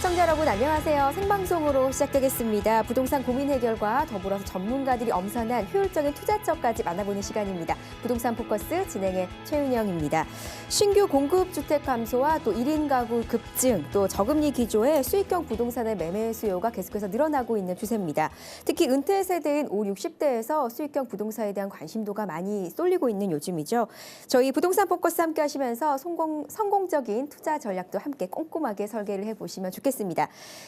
시청자 여러분 안녕하세요. 생방송으로 시작되겠습니다. 부동산 고민 해결과 더불어서 전문가들이 엄선한 효율적인 투자처까지 만나보는 시간입니다. 부동산 포커스 진행의 최윤영입니다. 신규 공급주택 감소와 또 1인 가구 급증, 또 저금리 기조에 수익형 부동산의 매매 수요가 계속해서 늘어나고 있는 추세입니다. 특히 은퇴 세대인 5, 60대에서 수익형 부동산에 대한 관심도가 많이 쏠리고 있는 요즘이죠. 저희 부동산 포커스 함께 하시면서 성공적인 투자 전략도 함께 꼼꼼하게 설계를 해보시면 좋겠습니다.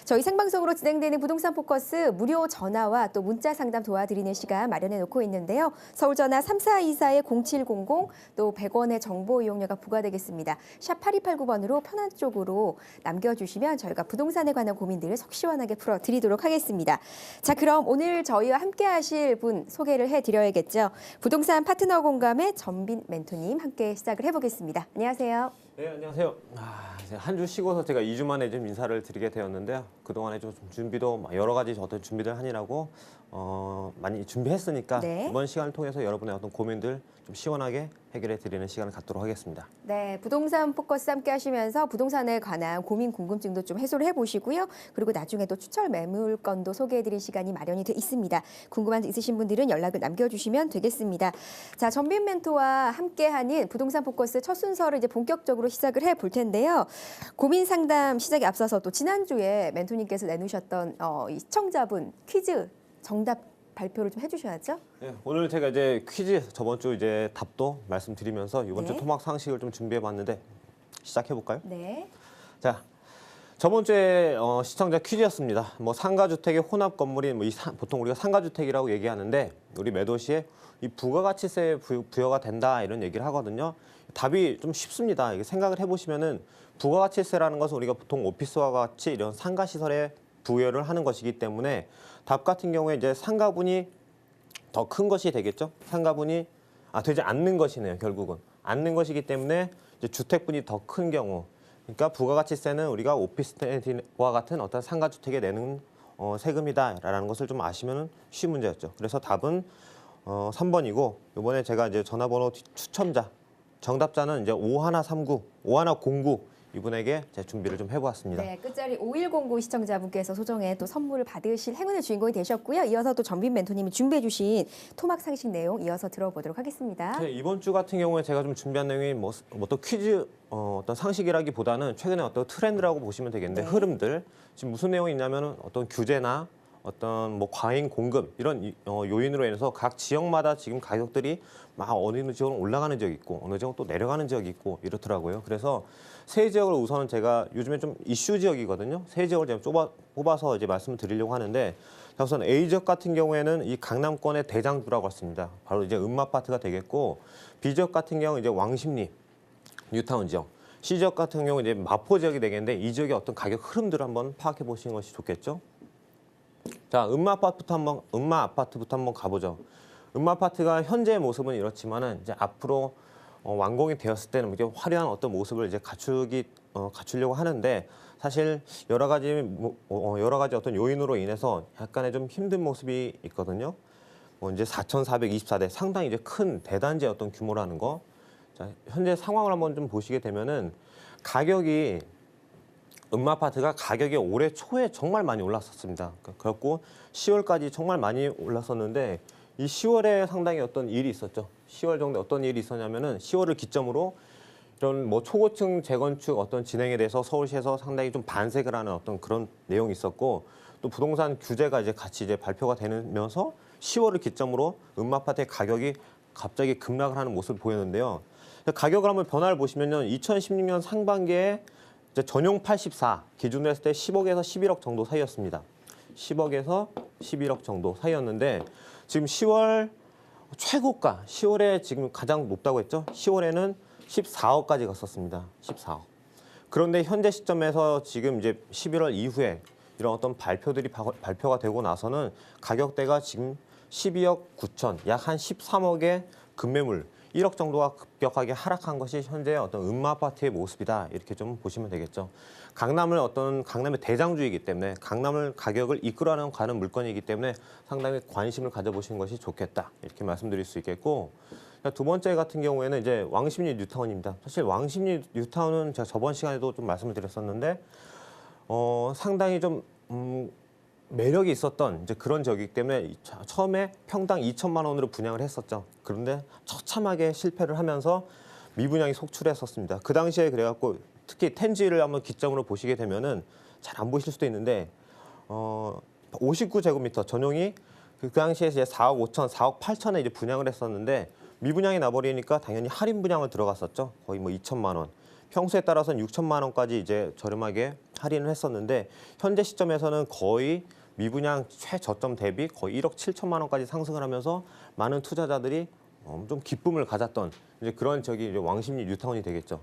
저희 생방송으로 진행되는 부동산 포커스 무료 전화와 또 문자 상담 도와드리는 시간 마련해 놓고 있는데요. 서울 전화 3424-0700 또 100원의 정보 이용료가 부과되겠습니다. 샵 8289번으로 편한 쪽으로 남겨주시면 저희가 부동산에 관한 고민들을 속 시원하게 풀어드리도록 하겠습니다. 자, 그럼 오늘 저희와 함께 하실 분 소개를 해드려야겠죠. 부동산 파트너 공감의 전빈 멘토님 함께 시작을 해보겠습니다. 안녕하세요. 네, 안녕하세요. 이제 한 주 쉬고서 제가 2주 만에 좀 인사를 드리게 되었는데요. 그동안에 좀 준비도 여러 가지 어떤 준비를 하느라고 많이 준비했으니까 네. 이번 시간을 통해서 여러분의 어떤 고민들 좀 시원하게 해결해 드리는 시간을 갖도록 하겠습니다. 네, 부동산 포커스 함께 하시면서 부동산에 관한 고민 궁금증도 좀 해소를 해보시고요. 그리고 나중에 또 추천 매물건도 소개해드릴 시간이 마련이 돼 있습니다. 궁금한 점 있으신 분들은 연락을 남겨주시면 되겠습니다. 자, 전빈 멘토와 함께하는 부동산 포커스 첫 순서를 이제 본격적으로 시작을 해볼 텐데요. 고민 상담 시작에 앞서서 또 지난주에 멘토님께서 내놓으셨던 이 시청자분 퀴즈 정답 발표를 좀 해주셔야죠. 네, 오늘 제가 이제 퀴즈 저번 주 이제 답도 말씀드리면서 이번 주 토막 상식을 좀 준비해봤는데 시작해 볼까요? 네. 자, 저번 주에 시청자 퀴즈였습니다. 뭐 상가주택의 혼합 건물인 보통 우리가 상가주택이라고 얘기하는데 우리 매도시에 이 부가가치세 부여가 된다 이런 얘기를 하거든요. 답이 좀 쉽습니다. 이게 생각을 해보시면은 부가가치세라는 것은 우리가 보통 오피스와 같이 이런 상가시설에 부여를 하는 것이기 때문에 답 같은 경우에 이제 상가분이 더 큰 것이 되겠죠. 상가분이 되지 않는 것이네요. 결국은 않는 것이기 때문에 이제 주택분이 더 큰 경우, 그러니까 부가가치세는 우리가 오피스텔과 같은 어떤 상가주택에 내는 세금이다라는 것을 좀 아시면 쉬운 문제였죠. 그래서 답은 3번이고 이번에 제가 이제 전화번호 추첨자 정답자는 이제 5109 이분에게 제 준비를 좀 해보았습니다. 네, 끝자리 5109 시청자분께서 소정의 또 선물을 받으실 행운의 주인공이 되셨고요. 이어서 또 전빈 멘토님이 준비해주신 토막 상식 내용 이어서 들어보도록 하겠습니다. 네, 이번 주 같은 경우에 제가 좀 준비한 내용이 또 퀴즈 어떤 상식이라기보다는 최근에 어떤 트렌드라고 보시면 되겠는데 네. 흐름들 지금 무슨 내용이 있냐면은 어떤 규제나 어떤 뭐 과잉 공급 이런 요인으로 인해서 각 지역마다 지금 가격들이 막 어느 지역은 올라가는 지역이 있고 어느 지역은 또 내려가는 지역이 있고 이렇더라고요. 그래서 세 지역을 우선 제가 요즘에 좀 이슈 지역이거든요. 세 지역을 제가 뽑아서 이제 말씀을 드리려고 하는데 자, 우선 A 지역 같은 경우에는 이 강남권의 대장주라고 했습니다. 바로 이제 음마아파트가 되겠고 B 지역 같은 경우 이제 왕십리, 뉴타운 지역. C 지역 같은 경우 이제 마포 지역이 되겠는데 이 지역의 어떤 가격 흐름들을 한번 파악해 보시는 것이 좋겠죠. 자, 음마아파트부터 한번 가보죠. 음마아파트가 현재의 모습은 이렇지만은 이제 앞으로 완공이 되었을 때는 이제 화려한 어떤 모습을 이제 갖추려고 하는데 사실 여러 가지 어떤 요인으로 인해서 약간의 좀 힘든 모습이 있거든요. 이제 4,424대 상당히 이제 큰 대단지의 어떤 규모라는 거. 자, 현재 상황을 한번 좀 보시게 되면은 가격이 음마아파트가 가격이 올해 초에 정말 많이 올랐었습니다. 그렇고 10월까지 정말 많이 올랐었는데 이 10월에 상당히 어떤 일이 있었죠. 10월 정도에 어떤 일이 있었냐면은 10월을 기점으로 이런 뭐 초고층 재건축 어떤 진행에 대해서 서울시에서 상당히 좀 반색을 하는 어떤 그런 내용이 있었고 또 부동산 규제가 이제 같이 이제 발표가 되면서 10월을 기점으로 음마아파트의 가격이 갑자기 급락을 하는 모습을 보였는데요. 가격을 한번 변화를 보시면요. 2016년 상반기에 이제 전용 84 기준으로 했을 때 10억에서 11억 정도 사이였습니다. 10억에서 11억 정도 사이였는데 지금 10월 최고가 10월에 지금 가장 높다고 했죠. 10월에는 14억까지 갔었습니다. 14억. 그런데 현재 시점에서 지금 이제 11월 이후에 이런 어떤 발표가 되고 나서는 가격대가 지금 12억 9천, 약 한 13억의 급매물 1억 정도가 급격하게 하락한 것이 현재 어떤 음마아파트의 모습이다 이렇게 좀 보시면 되겠죠. 강남의 대장주이기 때문에 강남을 가격을 이끌어가는 물건이기 때문에 상당히 관심을 가져보시는 것이 좋겠다 이렇게 말씀드릴 수 있겠고 두 번째 같은 경우에는 이제 왕십리 뉴타운입니다. 사실 왕십리 뉴타운은 제가 저번 시간에도 좀 말씀을 드렸었는데 상당히 좀 매력이 있었던 이제 그런 지역이기 때문에 처음에 평당 2천만 원으로 분양을 했었죠. 그런데 처참하게 실패를 하면서 미분양이 속출했었습니다. 그 당시에 그래갖고 특히 텐지를 한번 기점으로 보시게 되면은 잘 안 보실 수도 있는데 59제곱미터 전용이 그 당시에 이제 4억 5천, 4억 8천에 이제 분양을 했었는데 미분양이 나버리니까 당연히 할인 분양을 들어갔었죠. 거의 뭐 2천만 원. 평수에 따라서는 6천만 원까지 이제 저렴하게 할인을 했었는데 현재 시점에서는 거의 미분양 최저점 대비 거의 1억 7천만 원까지 상승을 하면서 많은 투자자들이 좀 기쁨을 가졌던 이제 그런 지역이 이제 왕십리 뉴타운이 되겠죠.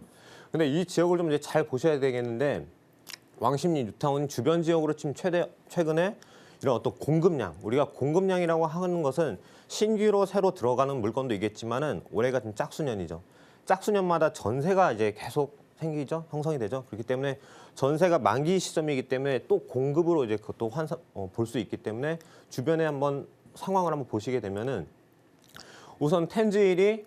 근데 이 지역을 좀 이제 잘 보셔야 되겠는데 왕십리 뉴타운 주변 지역으로 지금 최근에 이런 어떤 공급량, 우리가 공급량이라고 하는 것은 신규로 새로 들어가는 물건도 있겠지만은 올해가 좀 짝수년이죠. 짝수년마다 전세가 이제 계속 생기죠, 형성이 되죠. 그렇기 때문에 전세가 만기 시점이기 때문에 또 공급으로 이제 그것도 볼 수 있기 때문에 주변에 한번 상황을 한번 보시게 되면은 우선 텐즈힐이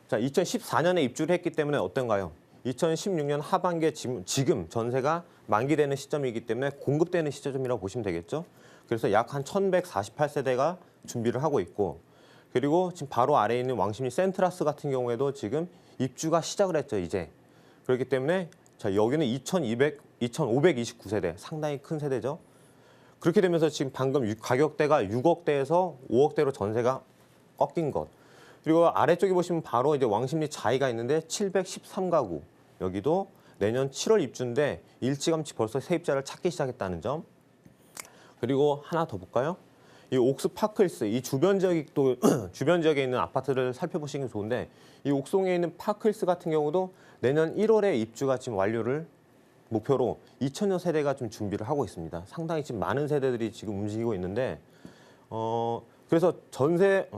자 2014년에 입주를 했기 때문에 어떤가요? 2016년 하반기에 지금 전세가 만기되는 시점이기 때문에 공급되는 시점이라고 보시면 되겠죠. 그래서 약 한 1,148세대가 준비를 하고 있고 그리고 지금 바로 아래에 있는 왕십리 센트라스 같은 경우에도 지금 입주가 시작을 했죠, 이제. 그렇기 때문에 자 여기는 2,529세대, 상당히 큰 세대죠. 그렇게 되면서 지금 방금 가격대가 6억대에서 5억대로 전세가 꺾인 것. 그리고 아래쪽에 보시면 바로 이제 왕십리 자이가 있는데 713가구. 여기도 내년 7월 입주인데 일찌감치 벌써 세입자를 찾기 시작했다는 점. 그리고 하나 더 볼까요? 이 옥스 파크힐스, 이 주변 지역이 또 주변 지역에 있는 아파트를 살펴보시면 좋은데 이 옥송에 있는 파크힐스 같은 경우도 내년 1월에 입주가 지금 완료를 목표로 2천여 세대가 좀 준비를 하고 있습니다. 상당히 지금 많은 세대들이 지금 움직이고 있는데 그래서 전세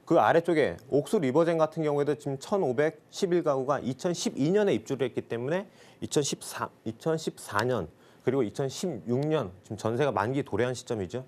그 아래쪽에 옥수 리버젠 같은 경우에도 지금 1,511가구가 2012년에 입주를 했기 때문에 2014년 그리고 2016년 지금 전세가 만기 도래한 시점이죠.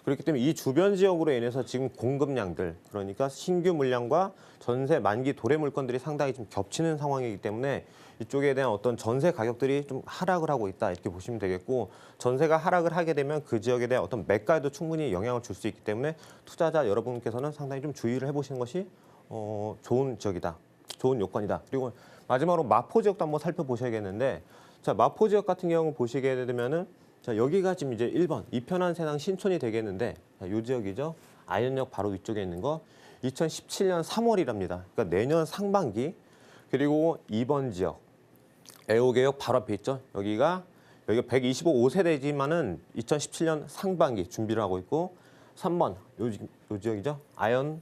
그렇기 때문에 이 주변 지역으로 인해서 지금 공급량들, 그러니까 신규 물량과 전세 만기 도래 물건들이 상당히 좀 겹치는 상황이기 때문에 이쪽에 대한 어떤 전세 가격들이 좀 하락을 하고 있다 이렇게 보시면 되겠고, 전세가 하락을 하게 되면 그 지역에 대한 어떤 매가에도 충분히 영향을 줄 수 있기 때문에 투자자 여러분께서는 상당히 좀 주의를 해보시는 것이 좋은 지역이다, 좋은 요건이다. 그리고 마지막으로 마포 지역도 한번 살펴보셔야겠는데, 자 마포 지역 같은 경우 보시게 되면은 자 여기가 지금 이제 1번 이편한 세상 신촌이 되겠는데, 자, 이 지역이죠. 아현역 바로 위쪽에 있는 거 2017년 3월이랍니다. 그러니까 내년 상반기. 그리고 2번 지역 애호개역 바로 앞에 있죠. 여기가 125세대지만은 2017년 상반기 준비를 하고 있고, 3번 요 지역이죠. 아현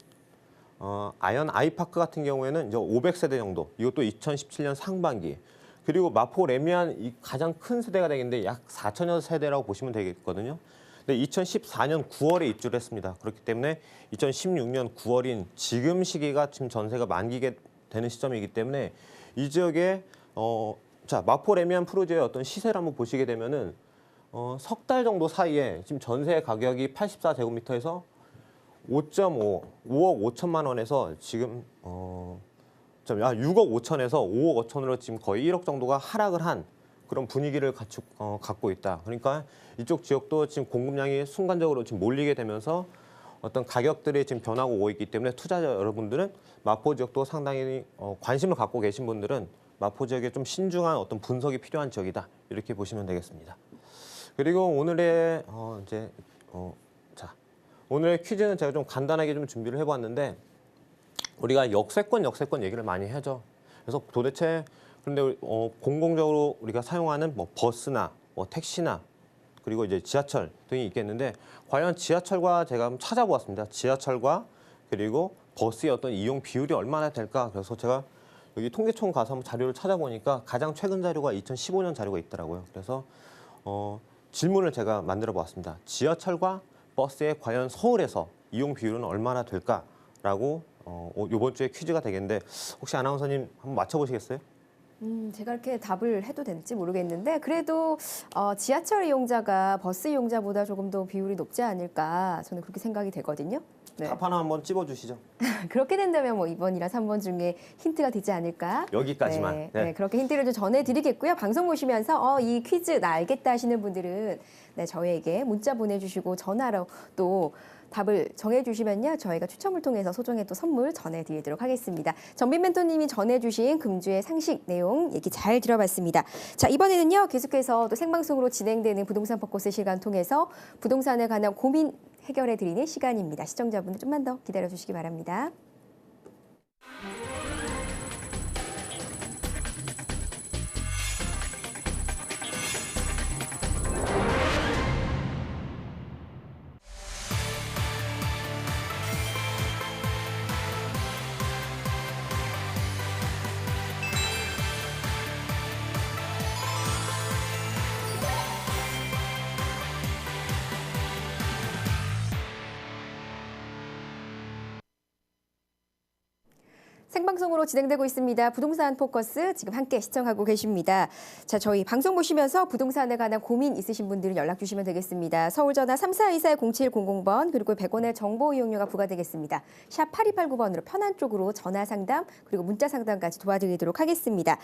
아이파크 같은 경우에는 이제 500세대 정도. 이것도 2017년 상반기. 그리고 마포 레미안 이 가장 큰 세대가 되겠는데 약 4천여 세대라고 보시면 되겠거든요. 근데 2014년 9월에 입주를 했습니다. 그렇기 때문에 2016년 9월인 지금 시기가 지금 전세가 만기게 되는 시점이기 때문에 이 지역에 자 마포 레미안 프로지오의 어떤 시세를 한번 보시게 되면은 석 달 정도 사이에 지금 전세 가격이 84제곱미터에서 5.5, 5억 5천만 원에서 지금 6억 5천에서 5억 5천으로 지금 거의 1억 정도가 하락을 한 그런 분위기를 갖고 있다. 그러니까 이쪽 지역도 지금 공급량이 순간적으로 지금 몰리게 되면서 어떤 가격들이 지금 변하고 오고 있기 때문에 투자자 여러분들은 마포 지역도 상당히 관심을 갖고 계신 분들은 마포 지역에 좀 신중한 어떤 분석이 필요한 지역이다. 이렇게 보시면 되겠습니다. 그리고 오늘의 자 오늘의 퀴즈는 제가 좀 간단하게 좀 준비를 해봤는데, 우리가 역세권 얘기를 많이 하죠. 그래서 도대체 그런데 공공적으로 우리가 사용하는 뭐 버스나 뭐 택시나 그리고 이제 지하철 등이 있겠는데, 과연 지하철과 제가 한번 찾아보았습니다. 지하철과 그리고 버스의 어떤 이용 비율이 얼마나 될까? 그래서 제가 여기 통계청 가서 한번 자료를 찾아보니까 가장 최근 자료가 2015년 자료가 있더라고요. 그래서 질문을 제가 만들어 보았습니다. 지하철과 버스의 과연 서울에서 이용 비율은 얼마나 될까라고 이번 주에 퀴즈가 되겠는데, 혹시 아나운서님 한번 맞춰보시겠어요? 제가 이렇게 답을 해도 될지 모르겠는데, 그래도 지하철 이용자가 버스 이용자보다 조금 더 비율이 높지 않을까, 저는 그렇게 생각이 되거든요. 네. 답 하나 한번 찝어주시죠. 그렇게 된다면 뭐 2번이랑 3번 중에 힌트가 되지 않을까? 여기까지만. 네, 네. 네, 그렇게 힌트를 좀 전해드리겠고요. 방송 보시면서 이 퀴즈 나 알겠다 하시는 분들은 네, 저희에게 문자 보내주시고 전화로 또 답을 정해주시면요. 저희가 추첨을 통해서 소정의 또 선물 전해드리도록 하겠습니다. 전빈 멘토님이 전해주신 금주의 상식 내용 얘기 잘 들어봤습니다. 자, 이번에는요. 계속해서 또 생방송으로 진행되는 부동산 포커스 시간 통해서 부동산에 관한 고민 해결해드리는 시간입니다. 시청자분들 좀만 더 기다려주시기 바랍니다. 생방송으로 진행되고 있습니다. 부동산 포커스 지금 함께 시청하고 계십니다. 자, 저희 방송 보시면서 부동산에 관한 고민 있으신 분들은 연락 주시면 되겠습니다. 서울 전화 3424-0700번 그리고 100원의 정보 이용료가 부과되겠습니다. 샵 8289번으로 편한 쪽으로 전화 상담 그리고 문자 상담까지 도와드리도록 하겠습니다.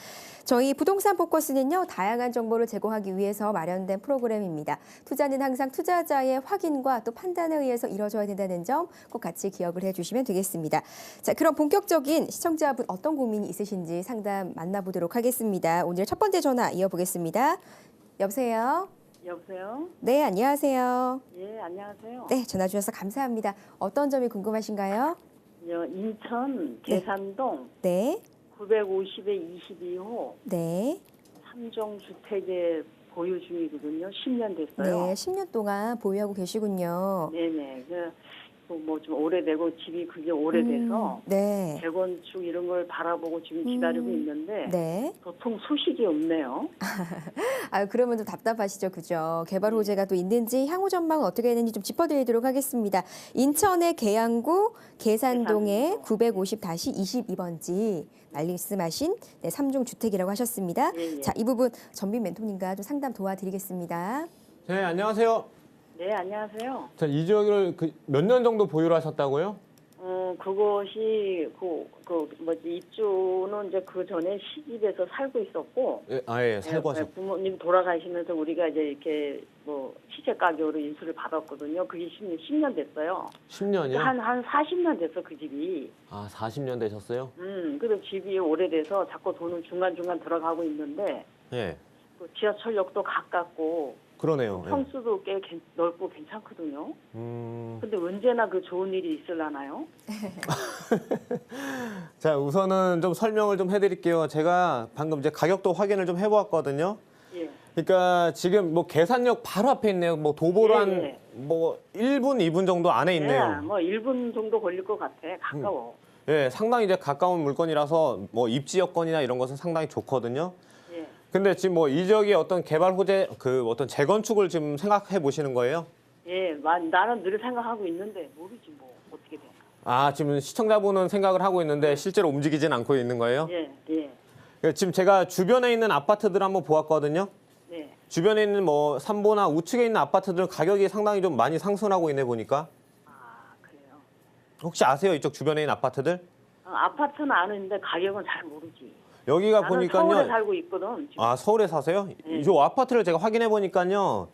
저희 부동산 포커스는요. 다양한 정보를 제공하기 위해서 마련된 프로그램입니다. 투자는 항상 투자자의 확인과 또 판단에 의해서 이루어져야 된다는 점 꼭 같이 기억을 해주시면 되겠습니다. 자, 그럼 본격적인 시청자분 어떤 고민이 있으신지 상담 만나보도록 하겠습니다. 오늘 첫 번째 전화 이어보겠습니다. 여보세요? 여보세요? 네, 안녕하세요. 예, 안녕하세요. 네, 전화 주셔서 감사합니다. 어떤 점이 궁금하신가요? 인천 계산동 네, 950에 22호 네, 3종 주택에 보유 중이거든요. 10년 됐어요. 네, 10년 동안 보유하고 계시군요. 네네. 뭐 좀 오래되고 집이 그게 오래돼서 네, 재건축 이런 걸 바라보고 지금 기다리고 있는데 네. 도통 소식이 없네요. 아, 그러면 좀 답답하시죠, 그죠? 개발 호재가 또 있는지 향후 전망은 어떻게 되는지 좀 짚어드리도록 하겠습니다. 인천의 계양구 계산동의 950-22번지 말씀하신 네, 3종 주택이라고 하셨습니다. 예, 예. 자, 이 부분 전빈 멘토님과 좀 상담 도와드리겠습니다. 네, 안녕하세요. 네, 안녕하세요. 자, 이 지역을 몇 년 정도 보유를 하셨다고요? 그것이 입주는 이제 그 전에 시집에서 살고 있었고. 예, 예, 살고 하셨. 부모님 돌아가시면서 우리가 이제 이렇게 뭐 시책 가격으로 인수를 받았거든요. 그게 10년 됐어요. 10년이요? 한 40년 됐어 그 집이. 아, 40년 되셨어요? 그래서 집이 오래돼서 자꾸 돈은 중간중간 들어가고 있는데 예. 그 지하철역도 가깝고 그러네요. 예. 평수도 꽤 넓고 괜찮거든요. 음. 근데 언제나 그 좋은 일이 있으려나요? 자, 우선은 좀 설명을 좀 해드릴게요. 제가 방금 이제 가격도 확인을 좀 해보았거든요. 예. 그러니까 지금 뭐 계산역 바로 앞에 있네요. 뭐 도보로 예, 한 예. 뭐 1분, 2분 정도 안에 있네요. 뭐 1분 정도 걸릴 것 같아. 가까워. 예, 상당히 이제 가까운 물건이라서 뭐 입지 여건이나 이런 것은 상당히 좋거든요. 예. 근데 지금 뭐 이 지역의 어떤 개발 호재, 그 어떤 재건축을 지금 생각해 보시는 거예요? 예, 나는 늘 생각하고 있는데 모르지 뭐 어떻게 될까. 아, 지금 시청자분은 생각을 하고 있는데 실제로 움직이진 않고 있는 거예요? 예, 예, 그러니까 지금 제가 주변에 있는 아파트들 한번 보았거든요. 네. 주변에 있는 뭐 삼보나 우측에 있는 아파트들 가격이 상당히 좀 많이 상승하고 있네 보니까. 아, 그래요. 혹시 아세요? 이쪽 주변에 있는 아파트들? 아파트는 아는데 가격은 잘 모르지. 여기가 나는 보니까요. 서울에 살고 있거든. 지금. 아, 서울에 사세요? 네. 이 아파트를 제가 확인해 보니까요.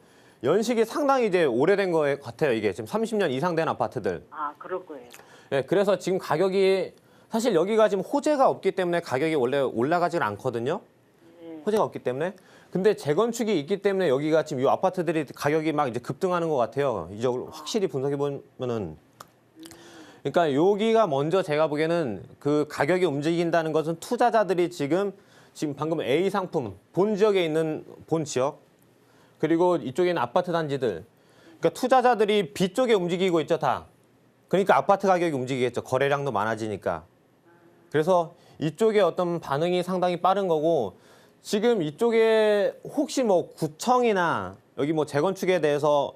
연식이 상당히 이제 오래된 거 같아요. 이게 지금 30년 이상 된 아파트들. 아, 그럴 거예요. 네, 그래서 지금 가격이 사실 여기가 지금 호재가 없기 때문에 가격이 원래 올라가질 않거든요. 네. 호재가 없기 때문에. 근데 재건축이 있기 때문에 여기가 지금 이 아파트들이 가격이 막 이제 급등하는 것 같아요. 이 지역을 확실히 분석해 보면은. 그러니까 여기가 먼저 제가 보기에는 그 가격이 움직인다는 것은 투자자들이 지금 방금 A 상품 본 지역에 있는 본 지역 그리고 이쪽에 있는 아파트 단지들. 그러니까 투자자들이 B 쪽에 움직이고 있죠, 다. 그러니까 아파트 가격이 움직이겠죠. 거래량도 많아지니까. 그래서 이쪽에 어떤 반응이 상당히 빠른 거고 지금 이쪽에 혹시 뭐 구청이나 여기 뭐 재건축에 대해서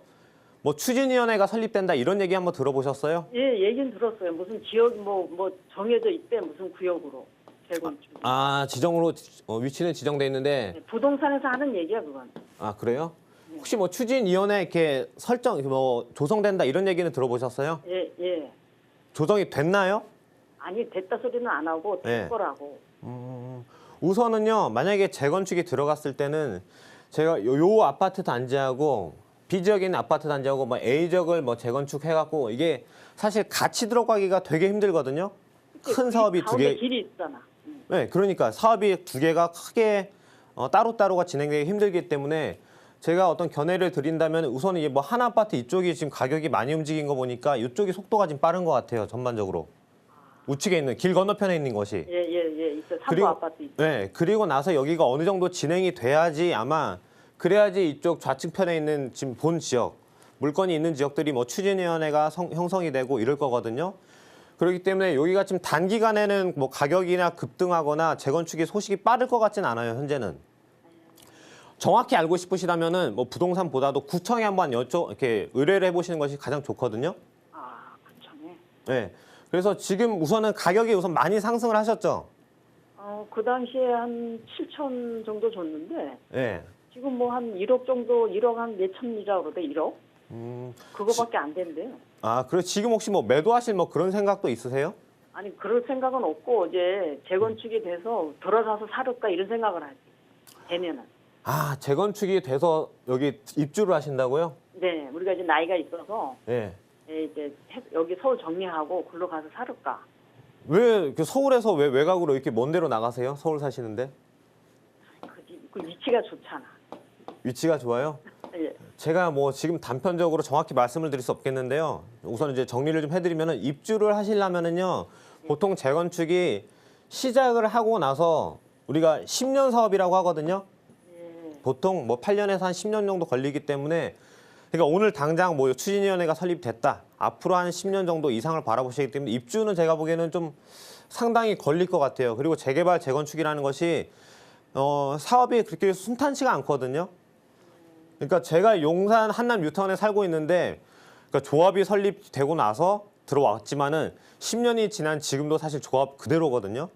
뭐 추진위원회가 설립된다 이런 얘기 한번 들어보셨어요? 예, 얘기는 들었어요. 무슨 지역 뭐 정해져 있대. 무슨 구역으로 재건축. 아, 지정으로 위치는 지정돼 있는데 네, 부동산에서 하는 얘기야 그건. 아, 그래요? 혹시 뭐 추진위원회 이렇게 설정 뭐 조성된다 이런 얘기는 들어보셨어요? 예, 예. 조정이 됐나요? 아니 됐다 소리는 안 하고 될 네. 거라고. 우선은요, 만약에 재건축이 들어갔을 때는 제가 요 아파트 단지하고 B 지역에 있는 아파트 단지하고 뭐 A 지역을 뭐 재건축해갖고 이게 사실 같이 들어가기가 되게 힘들거든요. 큰 사업이 두 가운데 개. 길이 있잖아. 네, 그러니까 사업이 두 개가 크게 따로따로가 진행되기 힘들기 때문에 제가 어떤 견해를 드린다면 우선 이게 뭐 한 아파트 이쪽이 지금 가격이 많이 움직인 거 보니까 이쪽이 속도가 좀 빠른 것 같아요, 전반적으로. 우측에 있는 길 건너편에 있는 것이. 예, 있어. 삼부 그리고- 아파트 있어. 네, 그리고 나서 여기가 어느 정도 진행이 돼야지 아마 그래야지 이쪽 좌측편에 있는 지금 본 지역, 물건이 있는 지역들이 뭐 추진위원회가 형성이 되고 이럴 거거든요. 그렇기 때문에 여기가 지금 단기간에는 뭐 가격이나 급등하거나 재건축이 소식이 빠를 것 같지는 않아요, 현재는. 정확히 알고 싶으시다면은 뭐 부동산보다도 구청에 한번 이렇게 의뢰를 해보시는 것이 가장 좋거든요. 아, 그렇네. 네. 그래서 지금 우선은 가격이 우선 많이 상승을 하셨죠. 그 당시에 한 7천 정도 줬는데 네. 지금 뭐 한 1억 정도, 1억 한 몇천이라고 그러대, 1억? 그거밖에 안 된대요. 아, 그래 지금 혹시 뭐 매도하실 뭐 그런 생각도 있으세요? 아니 그럴 생각은 없고 이제 재건축이 돼서 들어가서 살을까 이런 생각을 하지. 되면은. 아, 재건축이 돼서 여기 입주를 하신다고요? 네, 우리가 이제 나이가 있어서 네. 이제 여기 서울 정리하고 글로 가서 살을까. 왜 이렇게 서울에서 왜 외곽으로 이렇게 먼 데로 나가세요? 서울 사시는데? 그 위치가 좋잖아. 위치가 좋아요? 예. 제가 뭐 지금 단편적으로 정확히 말씀을 드릴 수 없겠는데요. 우선 이제 정리를 좀 해드리면은 입주를 하시려면은요, 보통 재건축이 시작을 하고 나서 우리가 10년 사업이라고 하거든요. 보통 뭐 8년에서 한 10년 정도 걸리기 때문에 그러니까 오늘 당장 뭐 추진위원회가 설립됐다. 앞으로 한 10년 정도 이상을 바라보시기 때문에 입주는 제가 보기에는 좀 상당히 걸릴 것 같아요. 그리고 재개발, 재건축이라는 것이 사업이 그렇게 순탄치가 않거든요. 그러니까 제가 용산 한남 뉴타운에 살고 있는데 그러니까 조합이 설립되고 나서 들어왔지만은 10년이 지난 지금도 사실 조합 그대로거든요.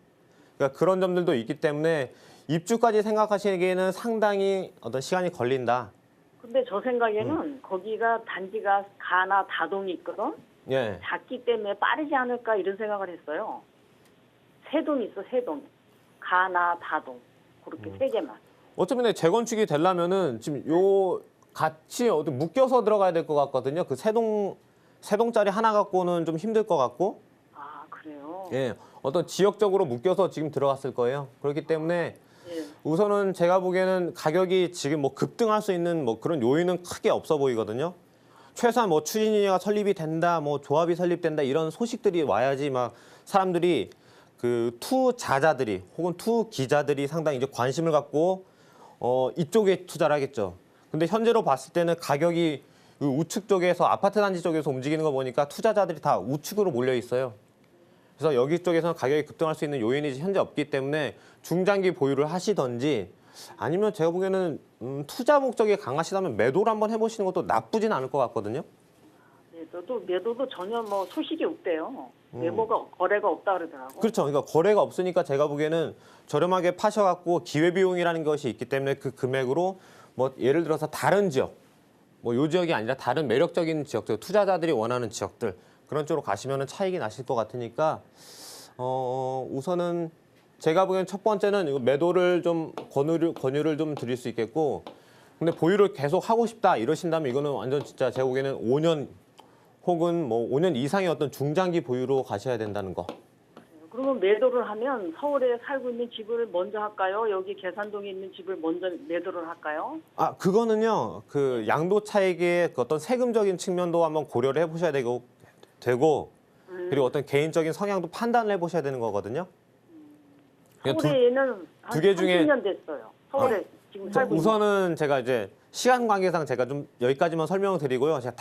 그러니까 그런 점들도 있기 때문에 입주까지 생각하시기에는 상당히 어떤 시간이 걸린다. 근데 저 생각에는 거기가 단지가 가나 다동이 있거든. 예. 작기 때문에 빠르지 않을까 이런 생각을 했어요. 세 동 있어, 세 동. 가나 다동. 그렇게 세 개만. 어차피 근데 재건축이 되려면은 지금 요 같이 어디 묶여서 들어가야 될 것 같거든요. 그 세 동짜리 하나 갖고는 좀 힘들 것 같고. 아, 그래요? 예. 어떤 지역적으로 묶여서 지금 들어갔을 거예요. 그렇기 때문에 예. 우선은 제가 보기에는 가격이 지금 뭐 급등할 수 있는 뭐 그런 요인은 크게 없어 보이거든요. 최소한 뭐 추진위가 설립이 된다, 뭐 조합이 설립된다 이런 소식들이 와야지 막 사람들이 그 투자자들이 혹은 투기자들이 상당히 이제 관심을 갖고 이쪽에 투자를 하겠죠. 근데 현재로 봤을 때는 가격이 그 우측 쪽에서 아파트 단지 쪽에서 움직이는 거 보니까 투자자들이 다 우측으로 몰려 있어요. 그래서 여기 쪽에서는 가격이 급등할 수 있는 요인이 현재 없기 때문에 중장기 보유를 하시던지 아니면 제가 보기에는 투자 목적이 강하시다면 매도를 한번 해보시는 것도 나쁘진 않을 것 같거든요. 매도도 전혀 뭐 소식이 없대요. 매모가 거래가 없다 그러더라고. 그렇죠. 그러니까 거래가 없으니까 제가 보기에는 저렴하게 파셔갖고 기회비용이라는 것이 있기 때문에 그 금액으로 뭐 예를 들어서 다른 지역, 뭐 요 지역이 아니라 다른 매력적인 지역들, 투자자들이 원하는 지역들 그런 쪽으로 가시면은 차익이 나실 것 같으니까 우선은 제가 보기엔 첫 번째는 이거 매도를 좀 권유를 좀 드릴 수 있겠고, 근데 보유를 계속 하고 싶다 이러신다면 이거는 완전 진짜 제가 보기에는 5년 혹은 뭐 5년 이상의 어떤 중장기 보유로 가셔야 된다는 거. 그러면 매도를 하면 서울에 살고 있는 집을 먼저 할까요? 여기 계산동에 있는 집을 먼저 매도를 할까요? 아, 그거는요. 그 양도 차익의 그 어떤 세금적인 측면도 한번 고려를 해보셔야 되고 그리고 어떤 개인적인 성향도 판단을 해보셔야 되는 거거든요. 그러니까 서울에는 한 두개 중에- 30년 됐어요. 서울에 지금 살고 있는. 우선은 제가 이제 시간 관계상 제가 좀 여기까지만 설명을 드리고요. 제가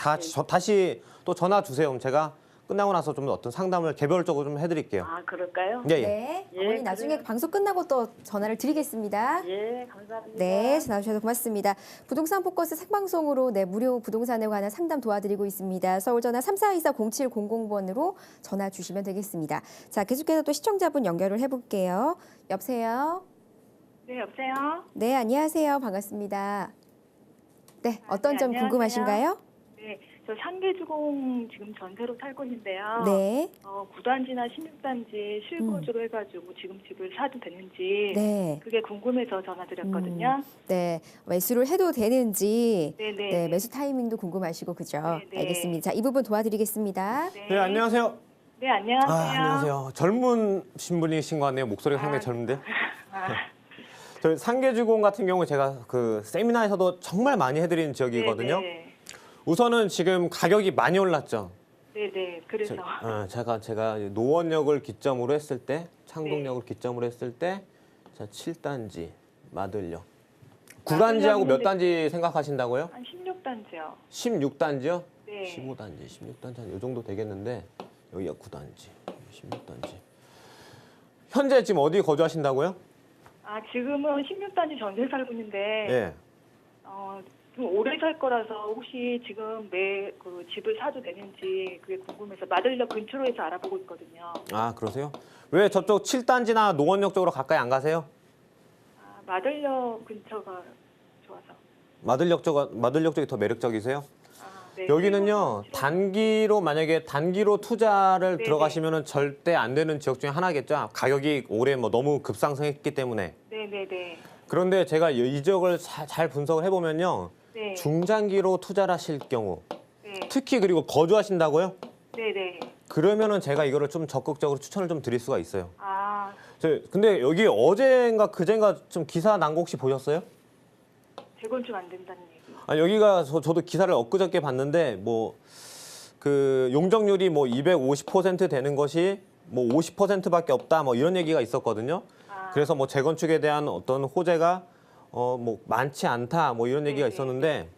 다시 또 전화 주세요. 그럼 제가 끝나고 나서 좀 어떤 상담을 개별적으로 좀 해드릴게요. 아, 그럴까요? 예, 예. 네, 예, 어머니 나중에 그래요. 방송 끝나고 또 전화를 드리겠습니다. 예, 감사합니다. 네, 전화 주셔서 고맙습니다. 부동산 포커스 생방송으로 무료 부동산에 관한 상담 도와드리고 있습니다. 서울 전화 3424-0700번으로 전화 주시면 되겠습니다. 자, 계속해서 또 시청자분 연결을 해볼게요. 여보세요? 네, 여보세요? 네, 안녕하세요. 반갑습니다. 네, 어떤 네, 점 안녕하세요. 궁금하신가요? 네, 네, 저 상계주공 지금 전세로 살고 있는데요. 네. 9단지나 16단지 실거주로 해가지고 지금 집을 사도 되는지 네. 그게 궁금해서 전화드렸거든요. 네. 매수를 해도 되는지 네네. 네, 매수 타이밍도 궁금하시고 그죠? 네. 알겠습니다. 자, 이 부분 도와드리겠습니다. 네. 네, 안녕하세요. 네, 안녕하세요. 안녕하세요. 젊은 신분이신 것 같네요. 목소리가 상당히 젊은데. 아, 저희 상계주공 같은 경우 제가 그 세미나에서도 정말 많이 해드리는 지역이거든요. 네네. 우선은 지금 가격이 많이 올랐죠. 네네. 그래서 제가 노원역을 기점으로 했을 때, 창동역을 네. 기점으로 했을 때, 자 7단지 마들역. 9단지하고 몇 있는데- 단지 생각하신다고요? 한 16단지요. 16단지요? 네. 15단지, 16단지 한 요 정도 되겠는데 여기가 9단지, 16단지. 현재 지금 어디 거주하신다고요? 아, 지금은 16단지 전세 살고 있는데 예. 좀 오래 살 거라서 혹시 지금 그 집을 사도 되는지 그게 궁금해서 마들역 근처로 해서 알아보고 있거든요. 아, 그러세요? 왜 저쪽 7단지나 노원역 쪽으로 가까이 안 가세요? 아, 마들역 근처가 좋아서. 마들역 쪽이 더 매력적이세요? 아, 네. 여기는요, 만약에 단기로 투자를 네네. 들어가시면은 절대 안 되는 지역 중에 하나겠죠. 가격이 올해 뭐 너무 급상승했기 때문에. 네네네. 그런데 제가 이 지역을 잘 분석을 해보면요, 네. 중장기로 투자를 하실 경우, 네. 특히 그리고 거주하신다고요? 네네. 그러면은 제가 이거를 좀 적극적으로 추천을 좀 드릴 수가 있어요. 아, 근데 여기 어젠가 그젠가 좀 기사 난 거 혹시 보셨어요? 재건축 안 된다는 얘기. 아, 여기가 저도 기사를 엊그저께 봤는데 뭐 그 용적률이 뭐 250% 되는 것이 뭐 50%밖에 없다 뭐 이런 얘기가 있었거든요. 아, 그래서 뭐 재건축에 대한 어떤 호재가 뭐 많지 않다 뭐 이런 얘기가 네네. 있었는데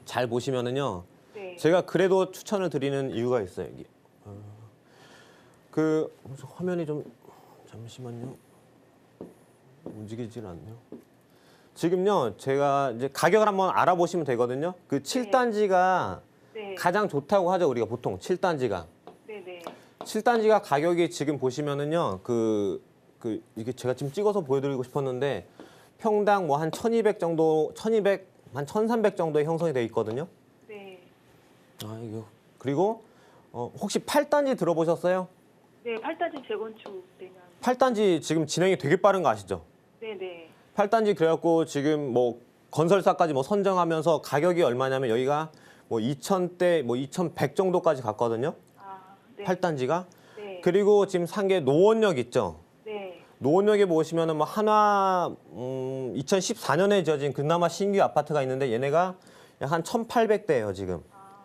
잘 보시면은요. 네. 제가 그래도 추천을 드리는 이유가 있어요. 여기. 그 화면이 좀 잠시만요. 움직이질 않네요. 지금요, 제가 이제 가격을 한번 알아보시면 되거든요. 그 7단지가 네. 가장 좋다고 하죠, 우리가 보통 7단지가. 네네. 7단지가 가격이 지금 보시면은요, 이게 제가 지금 찍어서 보여드리고 싶었는데 평당 뭐 한 1,200 정도, 1,200, 한 1,300 정도에 형성이 돼 있거든요. 네. 아, 이거. 그리고 혹시 8단지 들어보셨어요? 네, 8단지 재건축 되면. 8단지 지금 진행이 되게 빠른 거 아시죠? 네네. 8단지 그래갖고 지금 뭐 건설사까지 뭐 선정하면서 가격이 얼마냐면 여기가 뭐 2,000대 뭐 2,100 정도까지 갔거든요. 아, 네. 8단지가. 네. 그리고 지금 상계 노원역 있죠. 네. 노원역에 보시면은 뭐 한화 2014년에 지어진 그나마 신규 아파트가 있는데 얘네가 약 한 1,800대예요, 지금. 아,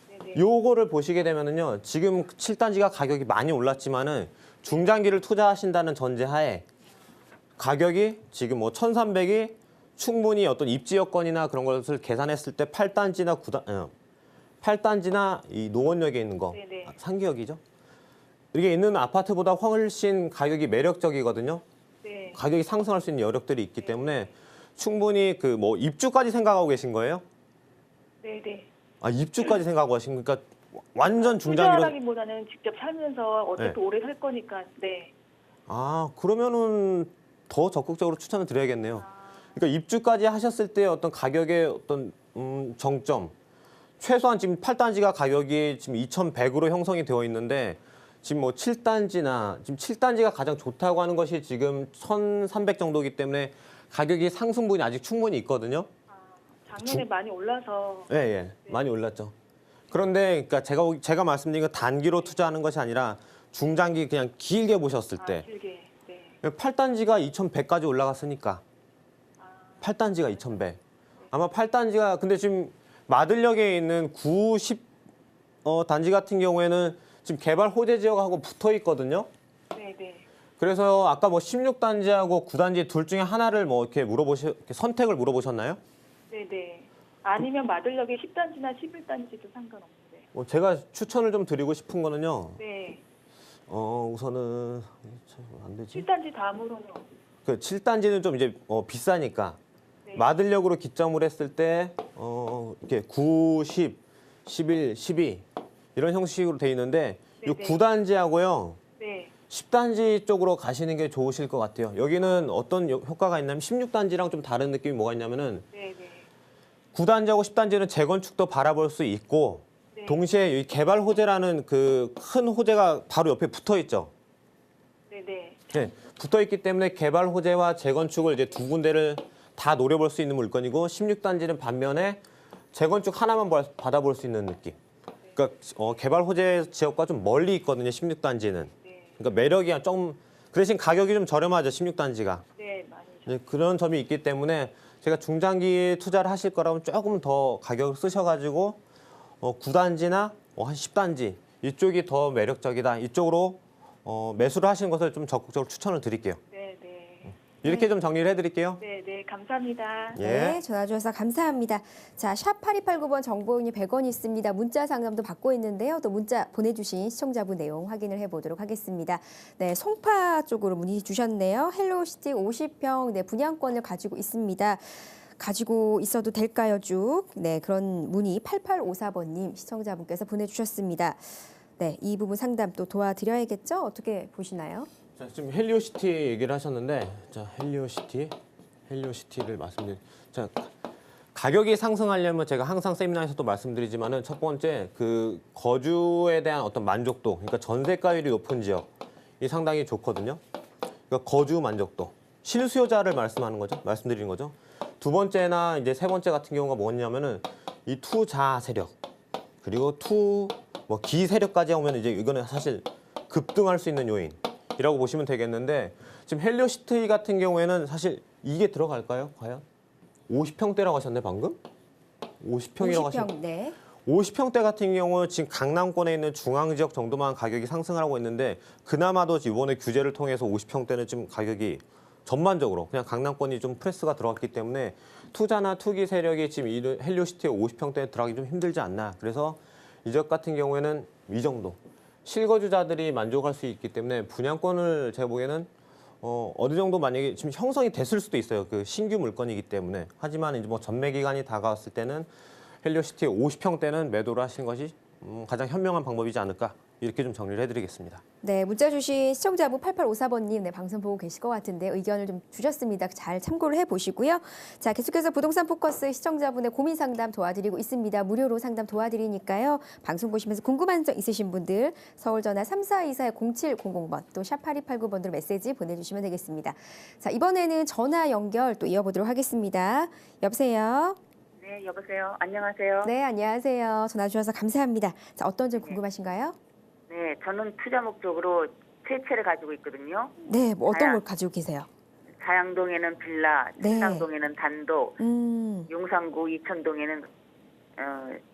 네네. 요거를 보시게 되면은요. 지금 7단지가 가격이 많이 올랐지만은 중장기를 투자하신다는 전제하에 가격이 지금 뭐 1,300이 충분히 어떤 입지 여건이나 그런 것을 계산했을 때 8단지나 이 노원역에 있는 거, 네네. 상계역이죠. 이게 있는 아파트보다 훨씬 가격이 매력적이거든요. 네. 가격이 상승할 수 있는 여력들이 있기 때문에 충분히 그 뭐 입주까지 생각하고 계신 거예요? 네네. 아, 입주까지 생각하고 계신 거니까 완전 중장기로. 투자하기보다는 직접 살면서 어차피 네. 오래 살 거니까. 네. 아, 그러면은 더 적극적으로 추천을 드려야겠네요. 아, 그러니까 입주까지 하셨을 때 어떤 가격의 어떤 정점, 최소한 지금 8단지가 가격이 지금 2,100으로 형성이 되어 있는데 지금 뭐 7단지나 지금 7단지가 가장 좋다고 하는 것이 지금 1,300 정도이기 때문에 가격이 상승분이 아직 충분히 있거든요. 작년에 많이 올라서. 예, 예. 많이 올랐죠. 그런데 그러니까 제가 말씀드린 건 단기로 투자하는 것이 아니라 중장기 그냥 길게 보셨을 때 길게. 네. 8단지가 2,100까지 올라갔으니까 8단지가 2,100. 아마 8단지가 근데 지금 마들역에 있는 9, 10 단지 같은 경우에는 지금 개발 호재 지역하고 붙어 있거든요. 네네. 그래서 아까 뭐 16단지하고 9단지 둘 중에 하나를 뭐 이렇게 이렇게 선택을 물어보셨나요? 네네. 아니면 마들역에 10단지나 11단지도 상관없는데. 뭐 제가 추천을 좀 드리고 싶은 거는요. 네. 우선은 참 안 되지. 7단지 다음으로는. 그 7단지는 좀 이제 비싸니까 네. 마들역으로 기점을 했을 때 이렇게 9, 10, 11, 12 이런 형식으로 돼 있는데 이 네네. 9단지하고요. 네. 10단지 쪽으로 가시는 게 좋으실 것 같아요. 여기는 어떤 효과가 있냐면 16단지랑 좀 다른 느낌이 뭐가 있냐면은 네네. 9단지하고 10단지는 재건축도 바라볼 수 있고 네. 동시에 이 개발 호재라는 그 큰 호재가 바로 옆에 붙어 있죠. 네네. 네, 붙어 있기 때문에 개발 호재와 재건축을 이제 두 군데를 다 노려볼 수 있는 물건이고 16단지는 반면에 재건축 하나만 받아볼 수 있는 느낌. 그러니까 개발 호재 지역과 좀 멀리 있거든요. 16단지는. 네. 그러니까 매력이 좀 그 대신 가격이 좀 저렴하죠. 16단지가. 네, 많이 네, 그런 점이 있기 때문에 제가 중장기 투자를 하실 거라면 조금 더 가격을 쓰셔가지고 9단지나 한 10단지 이쪽이 더 매력적이다. 이쪽으로 매수를 하시는 것을 좀 적극적으로 추천을 드릴게요. 네, 네. 이렇게 좀 정리를 해드릴게요. 네, 네. 감사합니다. 예. 네, 전화 주셔서 감사합니다. 자, 샵 8289번 정보용이 100원이 있습니다. 문자 상담도 받고 있는데요. 또 문자 보내주신 시청자분 내용 확인을 해보도록 하겠습니다. 네, 송파 쪽으로 문의 주셨네요. 헬로시티 50평 네, 분양권을 가지고 있습니다. 가지고 있어도 될까요, 쭉? 네, 그런 문의 8854번님 시청자분께서 보내주셨습니다. 네, 이 부분 상담 또 도와드려야겠죠? 어떻게 보시나요? 자, 지금 헬리오시티 얘기를 하셨는데, 자, 헬리오시티를 자, 가격이 상승하려면 제가 항상 세미나에서도 말씀드리지만은 첫 번째 그 거주에 대한 어떤 만족도, 그러니까 전세가율이 높은 지역이 상당히 좋거든요. 그러니까 거주 만족도, 실수요자를 말씀드리는 거죠. 두 번째나 이제 세 번째 같은 경우가 뭐냐면은 이 투자 세력 그리고 기 세력까지 오면 이제 이거는 사실 급등할 수 있는 요인이라고 보시면 되겠는데 지금 헬리오시티 같은 경우에는 사실 이게 들어갈까요? 과연? 50평대라고 하셨네 방금? 50평이라고 하셨네. 50평, 네. 50평대 같은 경우 지금 강남권에 있는 중앙 지역 정도만 가격이 상승을 하고 있는데 그나마도 이번에 규제를 통해서 50평대는 지금 가격이 전반적으로 그냥 강남권이 좀 프레스가 들어갔기 때문에 투자나 투기 세력이 지금 이 헬리오시티에 50평대에 들어가기 좀 힘들지 않나. 그래서 이 지역 같은 경우에는 이 정도 실거주자들이 만족할 수 있기 때문에 분양권을 제가 보기에는 어느 정도 만약에 지금 형성이 됐을 수도 있어요. 그 신규 물건이기 때문에. 하지만 이제 뭐 전매 기간이 다가왔을 때는 헬리오시티 50평대는 매도를 하시는 것이 가장 현명한 방법이지 않을까. 이렇게 좀 정리를 해드리겠습니다. 네, 문자 주신 시청자분 8854번님 네, 방송 보고 계실 것 같은데 의견을 좀 주셨습니다. 잘 참고를 해보시고요. 자, 계속해서 부동산 포커스 시청자분의 고민 상담 도와드리고 있습니다. 무료로 상담 도와드리니까요. 방송 보시면서 궁금한 점 있으신 분들 서울 전화 3424-0700번 또 샵 8289번으로 메시지 보내주시면 되겠습니다. 자, 이번에는 전화 연결 또 이어보도록 하겠습니다. 여보세요? 네, 여보세요. 안녕하세요. 네, 안녕하세요. 전화 주셔서 감사합니다. 자, 어떤 점 궁금하신가요? 네, 저는 투자 목적으로 세 채를 가지고 있거든요. 네, 뭐 어떤 자양. 걸 가지고 계세요? 자양동에는 빌라, 네. 신당동에는 단독, 용산구 이천동에는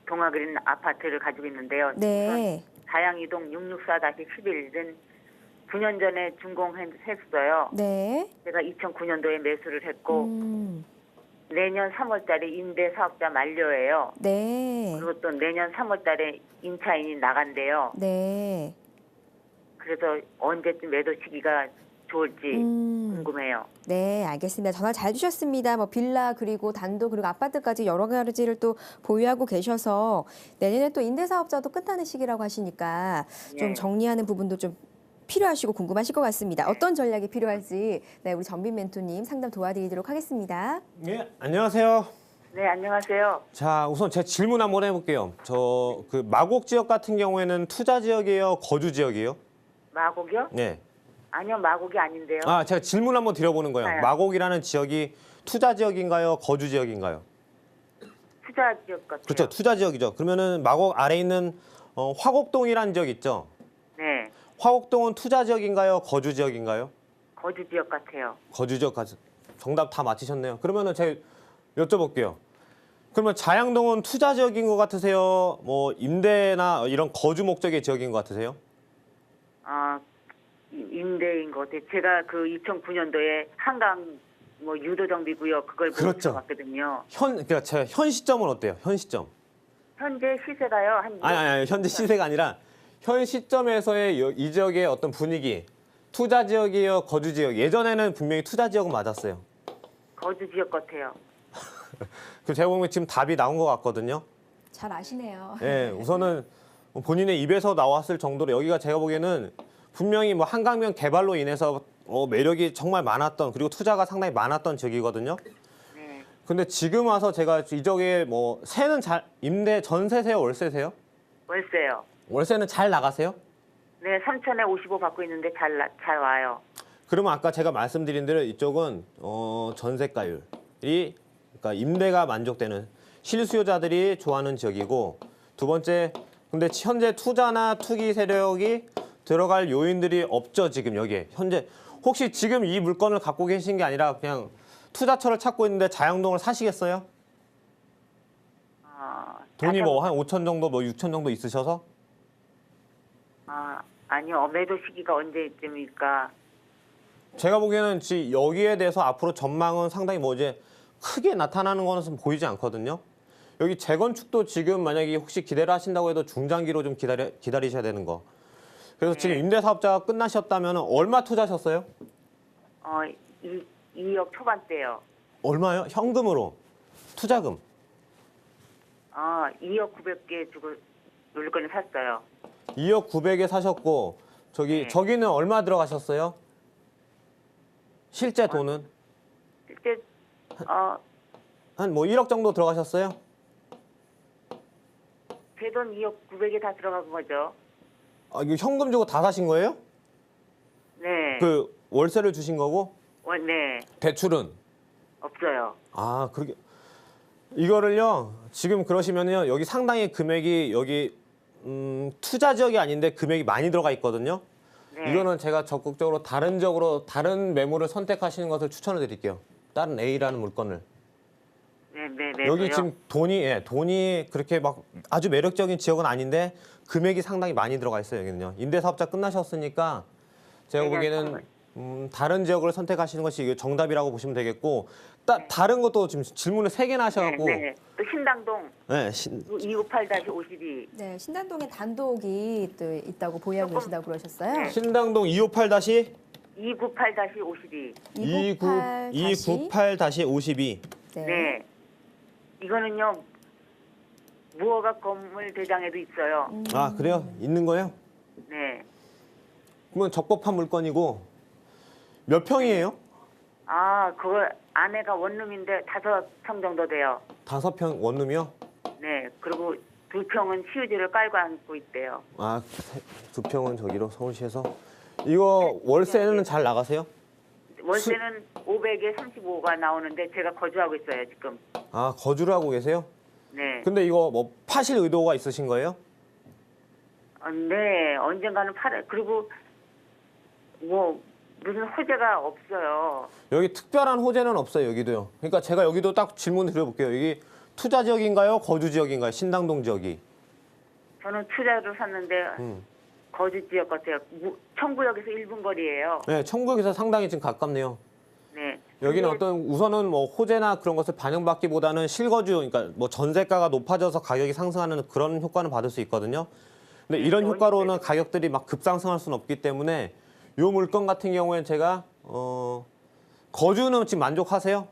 동아그린 아파트를 가지고 있는데요. 네. 자양이동 664-11은 9년 전에 준공했어요. 네. 제가 2009년도에 매수를 했고 내년 3월달에 임대사업자 만료예요. 네. 그리고 또 내년 3월달에 임차인이 나간대요. 네. 그래서 언제쯤 매도 시기가 좋을지 궁금해요. 네, 알겠습니다. 전화 잘 주셨습니다. 뭐 빌라 그리고 단독 그리고 아파트까지 여러 가지를 또 보유하고 계셔서 내년에 또 임대사업자도 끝나는 시기라고 하시니까 좀 네. 정리하는 부분도 좀 필요하시고 궁금하실 것 같습니다. 어떤 전략이 필요할지 네, 우리 전빈 멘토님 상담 도와드리도록 하겠습니다. 네, 안녕하세요. 네, 안녕하세요. 자, 우선 제가 질문 한번 해볼게요. 그 마곡 지역 같은 경우에는 투자 지역이에요, 거주 지역이에요? 마곡이요? 네. 아니요, 마곡이 아닌데요. 아, 제가 질문 한번 드려보는 거예요. 네. 마곡이라는 지역이 투자 지역인가요, 거주 지역인가요? 투자 지역 같아요. 그렇죠, 투자 지역이죠. 그러면은 마곡 아래 있는 화곡동이라는 지역 있죠? 네, 화곡동은 투자 지역인가요, 거주 지역인가요? 거주 지역 같아요. 거주 지역 정답 다 맞히셨네요. 그러면은 제가 여쭤볼게요. 그러면 자양동은 투자 지역인 것 같으세요? 뭐 임대나 이런 거주 목적의 지역인 것 같으세요? 아, 임대인 것 같아요. 제가 그 2009년도에 한강 뭐 유도정비구역 그걸 그렇죠. 봤거든요. 그러니까 제가 현 시점은 어때요? 현 시점. 현재 시세가요 한 아니 현재 시세가 아니라 현 시점에서의 이 지역의 어떤 분위기. 투자 지역이에요, 거주 지역. 예전에는 분명히 투자 지역은 맞았어요. 거주 지역 같아요. 그 제가 보면 지금 답이 나온 것 같거든요. 잘 아시네요. 예, 우선은 본인의 입에서 나왔을 정도로 여기가 제가 보기에는 분명히 뭐 한강변 개발로 인해서 매력이 정말 많았던 그리고 투자가 상당히 많았던 지역이거든요. 네, 근데 지금 와서 제가 이쪽에 뭐 세는 잘 임대 전세세요, 월세세요? 월세요. 월세는 잘 나가세요? 네, 3천에 55 받고 있는데 잘 와요. 그러면 아까 제가 말씀드린 대로 이쪽은 전세가율이 그러니까 임대가 만족되는 실수요자들이 좋아하는 지역이고 두 번째 근데 현재 투자나 투기 세력이 들어갈 요인들이 없죠 지금 여기에 현재 혹시 지금 이 물건을 갖고 계신 게 아니라 그냥 투자처를 찾고 있는데 자양동을 사시겠어요? 돈이 뭐 한 5천 정도 뭐 6천 정도 있으셔서? 아니요. 매도 시기가 언제쯤일까? 제가 보기에는 여기에 대해서 앞으로 전망은 상당히 뭐 이제 크게 나타나는 것은 보이지 않거든요. 여기 재건축도 지금 만약에 혹시 기대를 하신다고 해도 중장기로 좀 기다리셔야 되는 거. 그래서 지금 임대사업자가 끝나셨다면 얼마 투자하셨어요? 2억 초반대요. 얼마요? 현금으로? 투자금? 2억 900개 주고 물건을 샀어요. 2억 900에 사셨고 저기는 얼마 들어가셨어요? 실제 돈은? 실제 한 뭐 1억 정도 들어가셨어요? 제 돈 2억 900에 다 들어간 거죠. 이거 현금 주고 다 사신 거예요? 네. 그 월세를 주신 거고? 네. 대출은? 없어요. 그렇게 이거를요 지금 그러시면요 여기 상당히 금액이 여기 투자 지역이 아닌데 금액이 많이 들어가 있거든요. 네. 이거는 제가 적극적으로 다른 매물을 선택하시는 것을 추천을 드릴게요. 다른 A라는 물건을. 네. 여기 지금 돈이 그렇게 막 아주 매력적인 지역은 아닌데 금액이 상당히 많이 들어가 있어요 여기는요. 임대사업자 끝나셨으니까 제가 네, 보기에는 다른 지역을 선택하시는 것이 이게 정답이라고 보시면 되겠고 다른 것도 지금 질문을 3개나 하셔갖고 네. 또 신당동 네, 258-52. 네, 신당동에 단독이 또 있다고 보유하고 계시다고 그러셨어요. 네. 신당동 258-52 298-52. 298-52 네. 이거는요. 무허가 건물 대장에도 있어요. 그래요? 있는 거예요? 네. 그러면 적법한 물건이고 몇 평이에요? 그거 안에가 원룸인데 5평 정도 돼요. 5평 원룸이요? 네. 그리고 2평은 시우지를 깔고 앉고 있대요. 2평은 저기로 서울시에서 이거 월세는 잘 나가세요? 월세는 500에 35가 나오는데 제가 거주하고 있어요, 지금. 거주를 하고 계세요? 네. 근데 이거 뭐 파실 의도가 있으신 거예요? 네. 언젠가는 그리고 뭐 무슨 호재가 없어요. 여기 특별한 호재는 없어요, 여기도요. 그러니까 제가 여기도 딱 질문 드려볼게요. 여기 투자 지역인가요? 거주 지역인가요? 신당동 지역이. 저는 투자로 샀는데 거주 지역 같아요. 청구역에서 1분 거리예요. 네, 청구역에서 상당히 지금 가깝네요. 네. 여기는 근데 우선은 뭐 호재나 그런 것을 반영받기보다는 실거주, 그러니까 뭐 전세가가 높아져서 가격이 상승하는 그런 효과는 받을 수 있거든요. 근데 이런 효과로는 가격들이 막 급상승할 수는 없기 때문에 이 물건 같은 경우에는 제가 거주는 지금 만족하세요?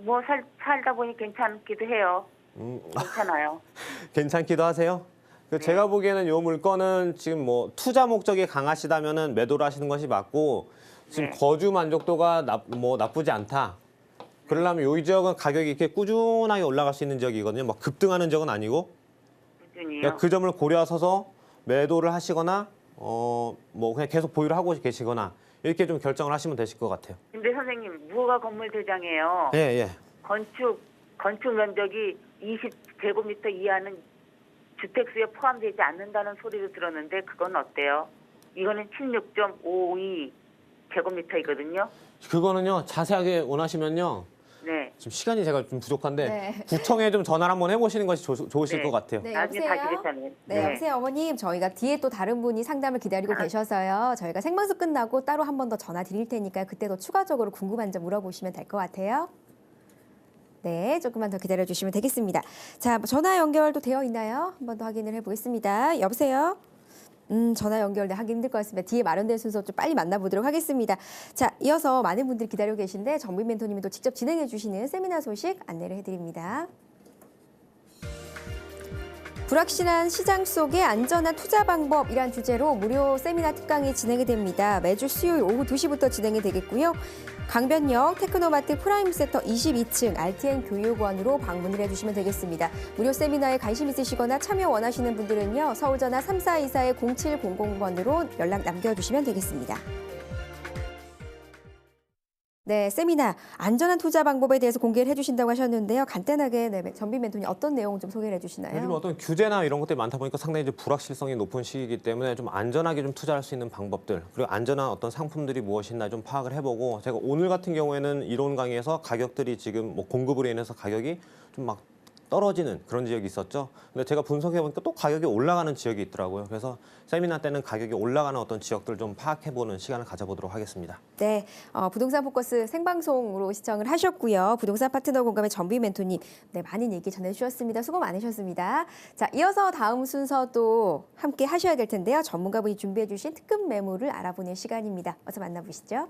뭐 살다 보니 괜찮기도 해요. 괜찮아요. 괜찮기도 하세요? 제가 보기에는 이 물건은 지금 뭐 투자 목적이 강하시다면은 매도를 하시는 것이 맞고 지금 거주 만족도가 나쁘지 않다. 그러려면 이 지역은 가격이 이렇게 꾸준하게 올라갈 수 있는 지역이거든요. 막 급등하는 지역은 아니고. 꾸준히요. 그러니까 그 점을 고려하셔서 매도를 하시거나 뭐 그냥 계속 보유를 하고 계시거나 이렇게 좀 결정을 하시면 되실 것 같아요. 근데 선생님, 무허가 건물 대장이에요. 예. 건축 면적이 20제곱미터 이하는 주택수에 포함되지 않는다는 소리를 들었는데 그건 어때요? 이거는 16.52 제곱미터이거든요. 그거는요 자세하게 원하시면요. 네. 지금 시간이 제가 좀 부족한데 네. 구청에 좀 전화를 한번 해보시는 것이 좋으실 네. 것 같아요. 네, 나중에 여보세요? 다시 괜찮아요. 네, 여보세요, 어머님. 저희가 뒤에 또 다른 분이 상담을 기다리고 계셔서요. 저희가 생방송 끝나고 따로 한 번 더 전화 드릴 테니까 그때 더 추가적으로 궁금한 점 물어보시면 될 것 같아요. 네, 조금만 더 기다려주시면 되겠습니다. 자, 전화 연결도 되어 있나요? 한 번 더 확인을 해보겠습니다. 여보세요? 전화 연결 하기 힘들 것 같습니다. 뒤에 마련된 순서 좀 빨리 만나보도록 하겠습니다. 자, 이어서 많은 분들이 기다리고 계신데 정민 멘토님이 또 직접 진행해 주시는 세미나 소식 안내를 해드립니다. 불확실한 시장 속의 안전한 투자 방법이란 주제로 무료 세미나 특강이 진행이 됩니다. 매주 수요일 오후 2시부터 진행이 되겠고요. 강변역 테크노마트 프라임센터 22층 RTN 교육원으로 방문을 해주시면 되겠습니다. 무료 세미나에 관심 있으시거나 참여 원하시는 분들은요. 서울전화 3424-0700번으로 연락 남겨주시면 되겠습니다. 네, 세미나 안전한 투자 방법에 대해서 공개를 해주신다고 하셨는데요. 간단하게 전비 멘토님 어떤 내용 좀 소개를 해주시나요? 요즘 어떤 규제나 이런 것들이 많다 보니까 상당히 이제 불확실성이 높은 시기이기 때문에 좀 안전하게 좀 투자할 수 있는 방법들 그리고 안전한 어떤 상품들이 무엇이나 좀 파악을 해보고 제가 오늘 같은 경우에는 이론 강의에서 가격들이 지금 뭐 공급으로 인해서 가격이 좀 막 떨어지는 그런 지역이 있었죠. 근데 제가 분석해 보니까 또 가격이 올라가는 지역이 있더라고요. 그래서 세미나 때는 가격이 올라가는 어떤 지역들 좀 파악해 보는 시간을 가져보도록 하겠습니다. 네, 부동산 포커스 생방송으로 시청을 하셨고요. 부동산 파트너 공감의 전비 멘토님, 네, 많은 얘기 전해주셨습니다. 수고 많으셨습니다. 자, 이어서 다음 순서도 함께 하셔야 될 텐데요. 전문가분이 준비해주신 특급 매물을 알아보는 시간입니다. 어서 만나보시죠.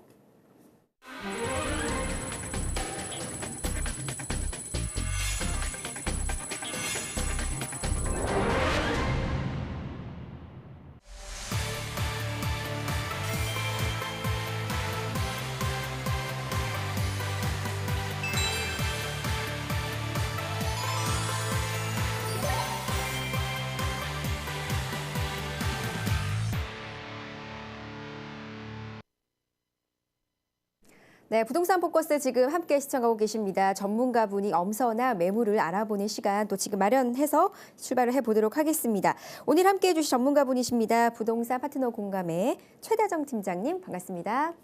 네, 부동산 포커스 지금 함께 시청하고 계십니다. 전문가분이 엄선한 매물을 알아보는 시간 또 지금 마련해서 출발을 해보도록 하겠습니다. 오늘 함께해 주실 전문가분이십니다. 부동산 파트너 공감의 최다정 팀장님 반갑습니다.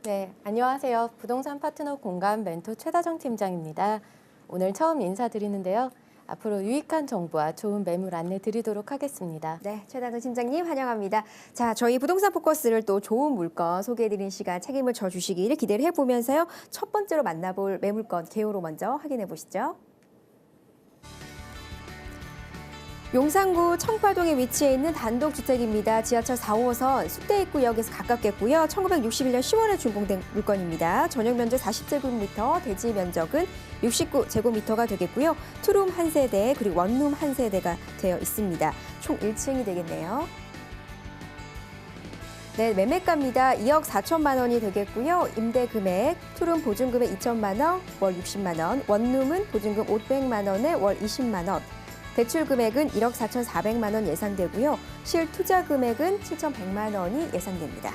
네, 안녕하세요. 부동산 파트너 공감 멘토 최다정 팀장입니다. 오늘 처음 인사드리는데요. 앞으로 유익한 정보와 좋은 매물 안내 드리도록 하겠습니다. 네, 최다정 팀장님 환영합니다. 자, 저희 부동산 포커스를 또 좋은 물건 소개해드리는 시간 책임을 져주시기를 기대를 해보면서요. 첫 번째로 만나볼 매물건 개요로 먼저 확인해 보시죠. 용산구 청파동에 위치해 있는 단독주택입니다. 지하철 4호선 숙대입구역에서 가깝겠고요. 1961년 10월에 준공된 물건입니다. 전용 면적 40제곱미터, 대지 면적은 69제곱미터가 되겠고요. 투룸 한 세대 그리고 원룸 한 세대가 되어 있습니다. 총 1층이 되겠네요. 네, 매매가입니다. 2억 4천만 원이 되겠고요. 임대 금액, 투룸 보증금액 2천만 원, 월 60만 원, 원룸은 보증금 500만 원에 월 20만 원. 대출 금액은 1억 4,400만 원 예상되고요. 실 투자 금액은 7,100만 원이 예상됩니다.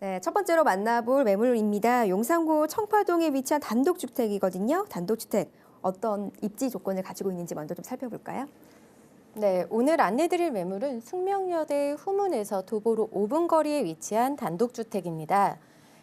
네, 첫 번째로 만나볼 매물입니다. 용산구 청파동에 위치한 단독주택이거든요. 단독주택 어떤 입지 조건을 가지고 있는지 먼저 좀 살펴볼까요? 네, 오늘 안내드릴 매물은 숙명여대 후문에서 도보로 5분 거리에 위치한 단독주택입니다.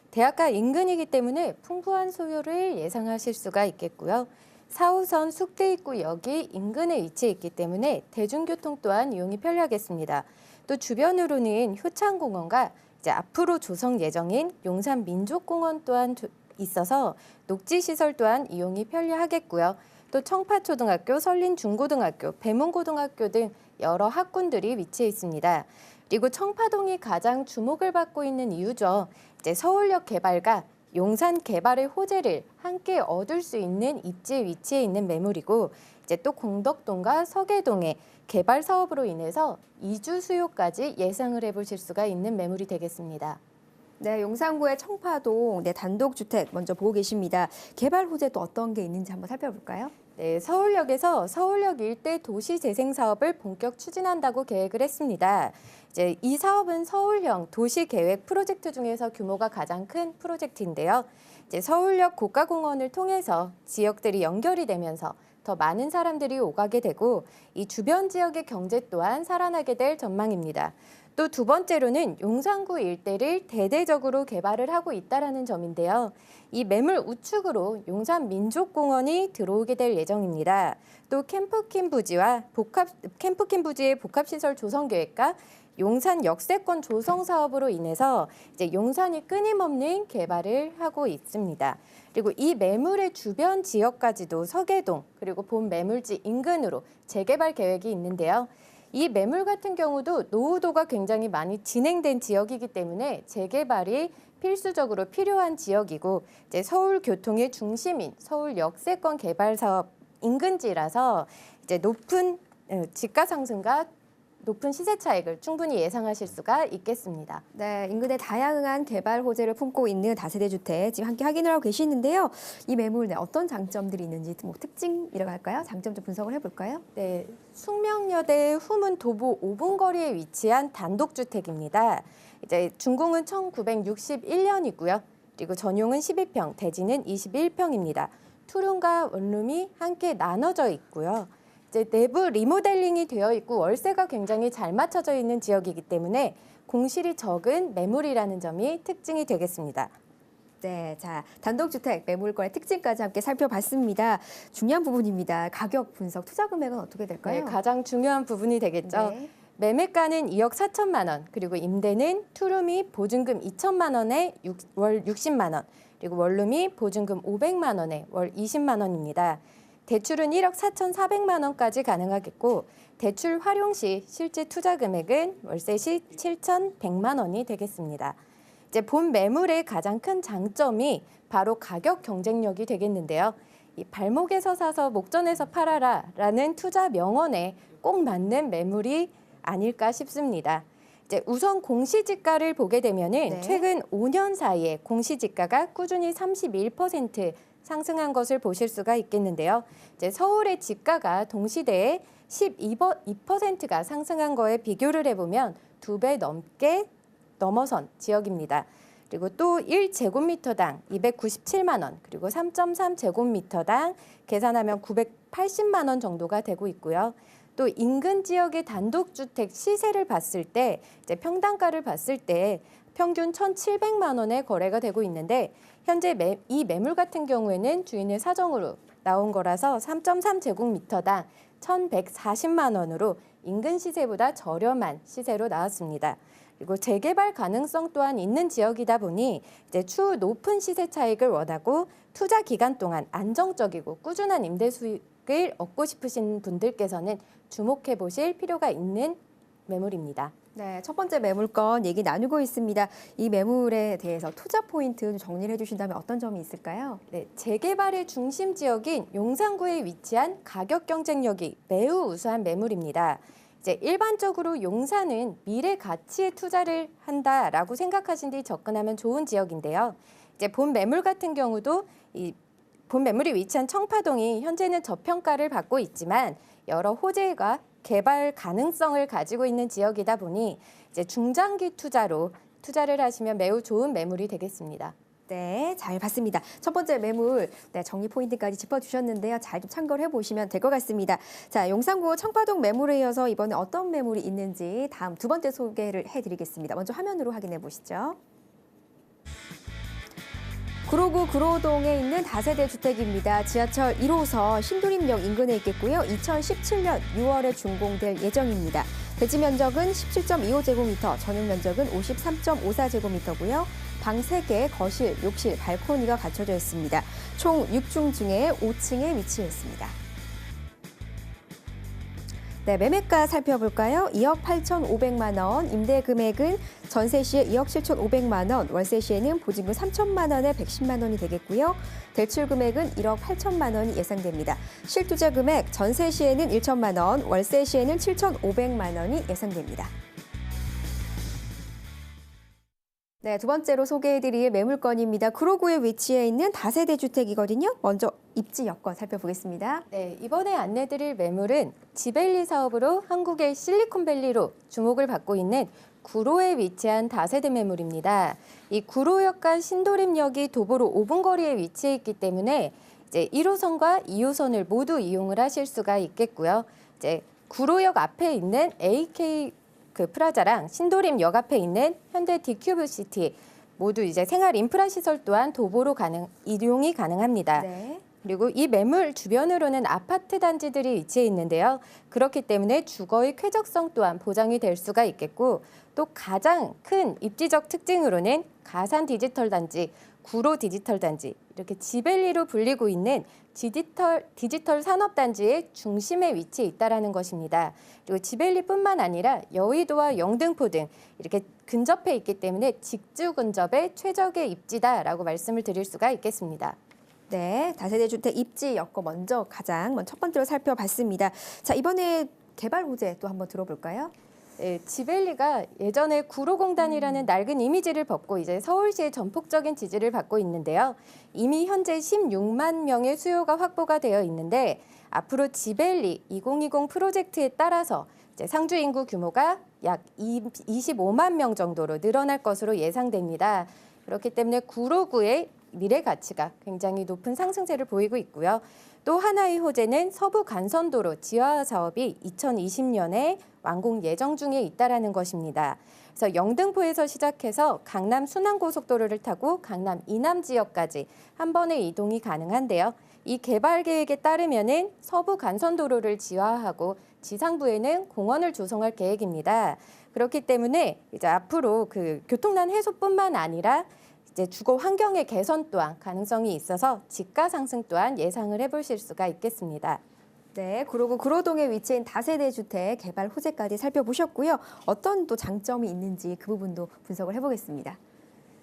대학가 인근이기 때문에 풍부한 소요를 예상하실 수가 있겠고요. 4호선 숙대입구역이 인근에 위치해 있기 때문에 대중교통 또한 이용이 편리하겠습니다. 또 주변으로는 효창공원과 이제 앞으로 조성 예정인 용산민족공원 또한 있어서 녹지시설 또한 이용이 편리하겠고요. 또 청파초등학교, 설린중고등학교, 배문고등학교 등 여러 학군들이 위치해 있습니다. 그리고 청파동이 가장 주목을 받고 있는 이유죠. 이제 서울역 개발과 용산 개발의 호재를 함께 얻을 수 있는 입지 위치에 있는 매물이고 이제 또 공덕동과 서계동의 개발 사업으로 인해서 이주 수요까지 예상을 해보실 수가 있는 매물이 되겠습니다. 네, 용산구의 청파동 단독주택 먼저 보고 계십니다. 개발 호재 또 어떤 게 있는지 한번 살펴볼까요? 네, 서울역에서 서울역 일대 도시 재생 사업을 본격 추진한다고 계획을 했습니다. 이제 이 사업은 서울형 도시 계획 프로젝트 중에서 규모가 가장 큰 프로젝트인데요. 이제 서울역 고가공원을 통해서 지역들이 연결이 되면서 더 많은 사람들이 오가게 되고 이 주변 지역의 경제 또한 살아나게 될 전망입니다. 또 두 번째로는 용산구 일대를 대대적으로 개발을 하고 있다는 점인데요. 이 매물 우측으로 용산민족공원이 들어오게 될 예정입니다. 또 캠프킨 부지의 복합시설 조성 계획과 용산 역세권 조성 사업으로 인해서 이제 용산이 끊임없는 개발을 하고 있습니다. 그리고 이 매물의 주변 지역까지도 서계동 그리고 본 매물지 인근으로 재개발 계획이 있는데요. 이 매물 같은 경우도 노후도가 굉장히 많이 진행된 지역이기 때문에 재개발이 필수적으로 필요한 지역이고 이제 서울 교통의 중심인 서울 역세권 개발 사업 인근지라서 이제 높은 집가 상승과 높은 시세 차익을 충분히 예상하실 수가 있겠습니다. 네, 인근에 다양한 개발 호재를 품고 있는 다세대 주택 지금 함께 확인을 하고 계시는데요. 이 매물 어떤 장점들이 있는지 뭐 특징이라고 할까요? 장점 좀 분석을 해볼까요? 네, 숙명여대 후문 도보 5분 거리에 위치한 단독주택입니다. 이제 준공은 1961년이고요. 그리고 전용은 12평, 대지는 21평입니다. 투룸과 원룸이 함께 나눠져 있고요. 이제 내부 리모델링이 되어 있고 월세가 굉장히 잘 맞춰져 있는 지역이기 때문에 공실이 적은 매물이라는 점이 특징이 되겠습니다. 네, 자 단독주택 매물권의 특징까지 함께 살펴봤습니다. 중요한 부분입니다. 가격 분석, 투자 금액은 어떻게 네, 될까요? 가장 중요한 부분이 되겠죠. 네. 매매가는 2억 4천만 원, 그리고 임대는 투룸이 보증금 2천만 원에 월 60만 원, 그리고 원룸이 보증금 500만 원에 월 20만 원입니다. 대출은 1억 4,400만 원까지 가능하겠고 대출 활용 시 실제 투자 금액은 월세 시 7,100만 원이 되겠습니다. 이제 본 매물의 가장 큰 장점이 바로 가격 경쟁력이 되겠는데요. 이 발목에서 사서 목전에서 팔아라라는 투자 명언에 꼭 맞는 매물이 아닐까 싶습니다. 이제 우선 공시지가를 보게 되면은 네. 최근 5년 사이에 공시지가가 꾸준히 31% 상승한 것을 보실 수가 있겠는데요. 이제 서울의 지가가 동시대에 12%가 상승한 거에 비교를 해보면 2배 넘게 넘어선 지역입니다. 그리고 또 1제곱미터당 297만 원, 그리고 3.3제곱미터당 계산하면 980만 원 정도가 되고 있고요. 또 인근 지역의 단독주택 시세를 봤을 때 이제 평당가를 봤을 때 평균 1,700만 원에 거래가 되고 있는데 현재 이 매물 같은 경우에는 주인의 사정으로 나온 거라서 3.3제곱미터당 1,140만 원으로 인근 시세보다 저렴한 시세로 나왔습니다. 그리고 재개발 가능성 또한 있는 지역이다 보니 이제 추후 높은 시세 차익을 원하고 투자 기간 동안 안정적이고 꾸준한 임대 수익을 얻고 싶으신 분들께서는 주목해 보실 필요가 있는 매물입니다. 네, 첫 번째 매물권 얘기 나누고 있습니다. 이 매물에 대해서 투자 포인트 좀 정리를 해주신다면 어떤 점이 있을까요? 네, 재개발의 중심 지역인 용산구에 위치한 가격 경쟁력이 매우 우수한 매물입니다. 이제 일반적으로 용산은 미래 가치에 투자를 한다라고 생각하신 뒤 접근하면 좋은 지역인데요. 이제 본 매물 같은 경우도 이 본 매물이 위치한 청파동이 현재는 저평가를 받고 있지만 여러 호재가 개발 가능성을 가지고 있는 지역이다 보니 이제 중장기 투자를 하시면 매우 좋은 매물이 되겠습니다. 네, 잘 봤습니다. 첫 번째 매물 정리 포인트까지 짚어주셨는데요. 잘 좀 참고를 해보시면 될 것 같습니다. 자, 용산구 청파동 매물에 이어서 이번에 어떤 매물이 있는지 다음 두 번째 소개를 해드리겠습니다. 먼저 화면으로 확인해 보시죠. 구로구 구로동에 있는 다세대 주택입니다. 지하철 1호선 신도림역 인근에 있겠고요. 2017년 6월에 준공될 예정입니다. 대지 면적은 17.25제곱미터, 전용 면적은 53.54제곱미터고요. 방 3개, 거실, 욕실, 발코니가 갖춰져 있습니다. 총 6중 중에 5층에 위치해 있습니다. 네, 매매가 살펴볼까요? 2억 8,500만 원, 임대 금액은 전세 시에 2억 7,500만 원, 월세 시에는 보증금 3천만 원에 110만 원이 되겠고요. 대출 금액은 1억 8천만 원이 예상됩니다. 실투자 금액 전세 시에는 1천만 원, 월세 시에는 7,500만 원이 예상됩니다. 네, 두 번째로 소개해드릴 매물건입니다. 구로구에 위치해 있는 다세대 주택이거든요. 먼저 입지 여건 살펴보겠습니다. 네, 이번에 안내드릴 매물은 지벨리 사업으로 한국의 실리콘밸리로 주목을 받고 있는 구로에 위치한 다세대 매물입니다. 이 구로역과 신도림역이 도보로 5분 거리에 위치해 있기 때문에 이제 1호선과 2호선을 모두 이용을 하실 수가 있겠고요. 이제 구로역 앞에 있는 AK 프라자랑 신도림역 앞에 있는 현대 디큐브시티 모두 이제 생활 인프라 시설 또한 도보로 이용이 가능합니다. 네. 그리고 이 매물 주변으로는 아파트 단지들이 위치해 있는데요. 그렇기 때문에 주거의 쾌적성 또한 보장이 될 수가 있겠고 또 가장 큰 입지적 특징으로는 가산 디지털 단지, 구로 디지털 단지 이렇게 지벨리로 불리고 있는 디지털 산업단지의 중심에 위치해 있다는 것입니다. 그리고 지벨리뿐만 아니라 여의도와 영등포 등 이렇게 근접해 있기 때문에 직주 근접의 최적의 입지다라고 말씀을 드릴 수가 있겠습니다. 네, 다세대 주택 입지 여건 먼저 첫 번째로 살펴봤습니다. 자, 이번에 개발 호재 또 한번 들어볼까요? 네, 지벨리가 예전에 구로공단이라는 낡은 이미지를 벗고 이제 서울시의 전폭적인 지지를 받고 있는데요. 이미 현재 16만 명의 수요가 확보가 되어 있는데 앞으로 지벨리 2020 프로젝트에 따라서 이제 상주 인구 규모가 약 25만 명 정도로 늘어날 것으로 예상됩니다. 그렇기 때문에 구로구의 미래 가치가 굉장히 높은 상승세를 보이고 있고요. 또 하나의 호재는 서부 간선도로 지하 사업이 2020년에 완공 예정 중에 있다라는 것입니다. 그래서 영등포에서 시작해서 강남 순환고속도로를 타고 강남 이남 지역까지 한 번에 이동이 가능한데요. 이 개발 계획에 따르면은 서부 간선도로를 지하하고 지상부에는 공원을 조성할 계획입니다. 그렇기 때문에 이제 앞으로 그 교통난 해소뿐만 아니라 이제 주거 환경의 개선 또한 가능성이 있어서 집가 상승 또한 예상을 해보실 수가 있겠습니다. 네, 구로구 구로동에 위치한 다세대 주택 개발 호재까지 살펴보셨고요. 어떤 또 장점이 있는지 그 부분도 분석을 해보겠습니다.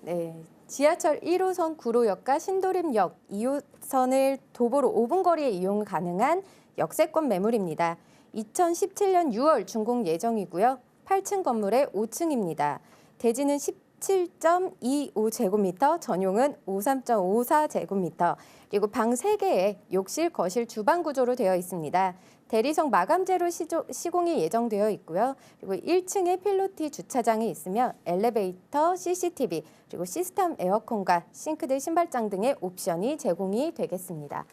네, 지하철 1호선 구로역과 신도림역 2호선을 도보로 5분 거리에 이용 가능한 역세권 매물입니다. 2017년 6월 준공 예정이고요. 8층 건물의 5층입니다. 대지는 17.25제곱미터, 전용은 53.54제곱미터, 그리고 방 3개에 욕실, 거실, 주방 구조로 되어 있습니다. 대리석 마감재로 시공이 예정되어 있고요. 그리고 1층에 필로티 주차장이 있으며 엘리베이터, CCTV, 그리고 시스템 에어컨과 싱크대, 신발장 등의 옵션이 제공이 되겠습니다.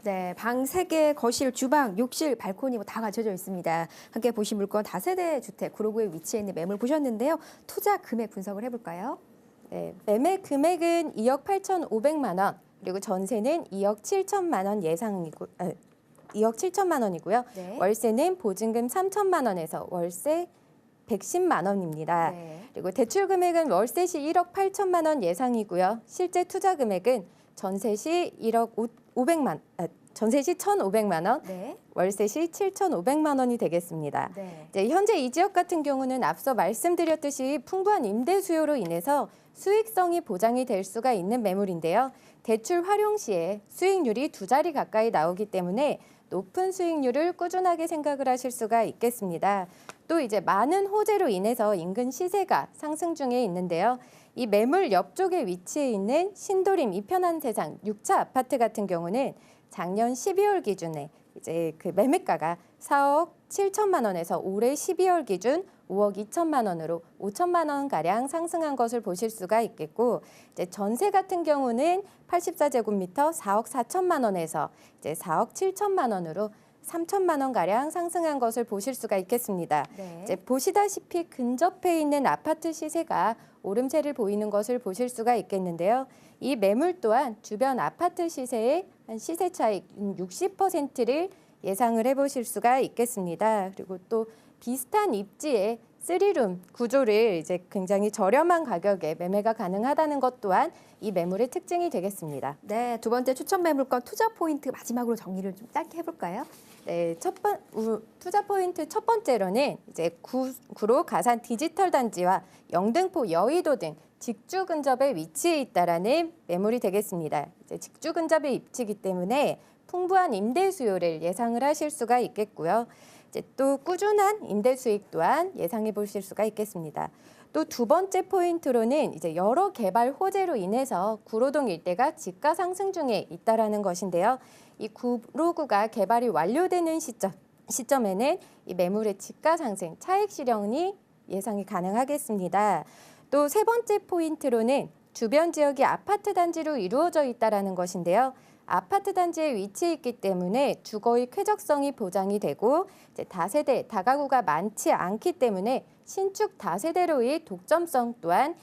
네, 방 3개, 거실, 주방, 욕실, 발코니 다 갖춰져 있습니다. 함께 보신 물건 다세대 주택 구로구에 위치해 있는 매물 보셨는데요. 투자 금액 분석을 해볼까요? 네, 매매 금액은 2억 8,500만 원, 그리고 전세는 2억 7천만 원 예상이고 2억 7천만 원이고요. 네. 월세는 보증금 3천만 원에서 월세 110만 원입니다. 네. 그리고 대출 금액은 월세 시 1억 8천만 원 예상이고요. 실제 투자 금액은 전세 시 1,500만 원, 네. 월세 시 7,500만 원이 되겠습니다. 네. 이제 현재 이 지역 같은 경우는 앞서 말씀드렸듯이 풍부한 임대 수요로 인해서 수익성이 보장이 될 수가 있는 매물인데요. 대출 활용 시에 수익률이 2자리 가까이 나오기 때문에 높은 수익률을 꾸준하게 생각을 하실 수가 있겠습니다. 또 이제 많은 호재로 인해서 인근 시세가 상승 중에 있는데요. 이 매물 옆쪽에 위치해 있는 신도림 이편한 세상 6차 아파트 같은 경우는 작년 12월 기준에 이제 그 매매가가 4억 7천만 원에서 올해 12월 기준 5억 2천만 원으로 5천만 원 가량 상승한 것을 보실 수가 있겠고, 이제 전세 같은 경우는 84제곱미터 4억 4천만 원에서 이제 4억 7천만 원으로 3천만 원 가량 상승한 것을 보실 수가 있겠습니다. 네. 이제 보시다시피 근접해 있는 아파트 시세가 오름세를 보이는 것을 보실 수가 있겠는데요. 이 매물 또한 주변 아파트 시세의 한 시세 차익 60%를 예상을 해보실 수가 있겠습니다. 그리고 또 비슷한 입지의 3룸 구조를 이제 굉장히 저렴한 가격에 매매가 가능하다는 것 또한 이 매물의 특징이 되겠습니다. 네, 두 번째 추천 매물권 투자 포인트 마지막으로 정리를 좀 짧게 해볼까요? 네, 투자 포인트 첫 번째로는 이제 구로 가산 디지털 단지와 영등포 여의도 등 직주 근접에 위치해 있다라는 매물이 되겠습니다. 이제 직주 근접에 위치이기 때문에 풍부한 임대 수요를 예상을 하실 수가 있겠고요. 이제 또 꾸준한 임대 수익 또한 예상해 보실 수가 있겠습니다. 또 두 번째 포인트로는 이제 여러 개발 호재로 인해서 구로동 일대가 집가 상승 중에 있다라는 것인데요. 이 구로구가 개발이 완료되는 시점에는 이 매물의 집가 상승, 차익 실현이 예상이 가능하겠습니다. 또 세 번째 포인트로는 주변 지역이 아파트 단지로 이루어져 있다라는 것인데요. 아파트 단지에 위치해 있기 때문에 주거의 쾌적성이 보장이 되고 이제 다세대, 다가구가 많지 않기 때문에 신축 다세대로의 독점성 또한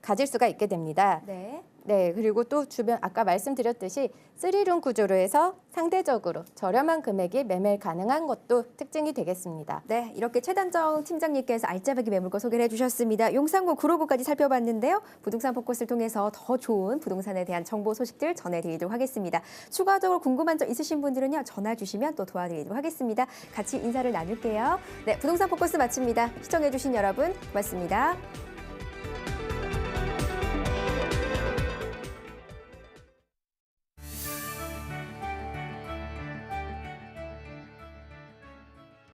가질 수가 있게 됩니다. 네. 네, 그리고 또 주변 아까 말씀드렸듯이 3룸 구조로 해서 상대적으로 저렴한 금액이 매매 가능한 것도 특징이 되겠습니다. 네, 이렇게 최단정 팀장님께서 알짜배기 매물권 소개를 해주셨습니다. 용산구 구로구까지 살펴봤는데요. 부동산 포커스를 통해서 더 좋은 부동산에 대한 정보 소식들 전해드리도록 하겠습니다. 추가적으로 궁금한 점 있으신 분들은요. 전화 주시면 또 도와드리도록 하겠습니다. 같이 인사를 나눌게요. 네, 부동산 포커스 마칩니다. 시청해주신 여러분 고맙습니다.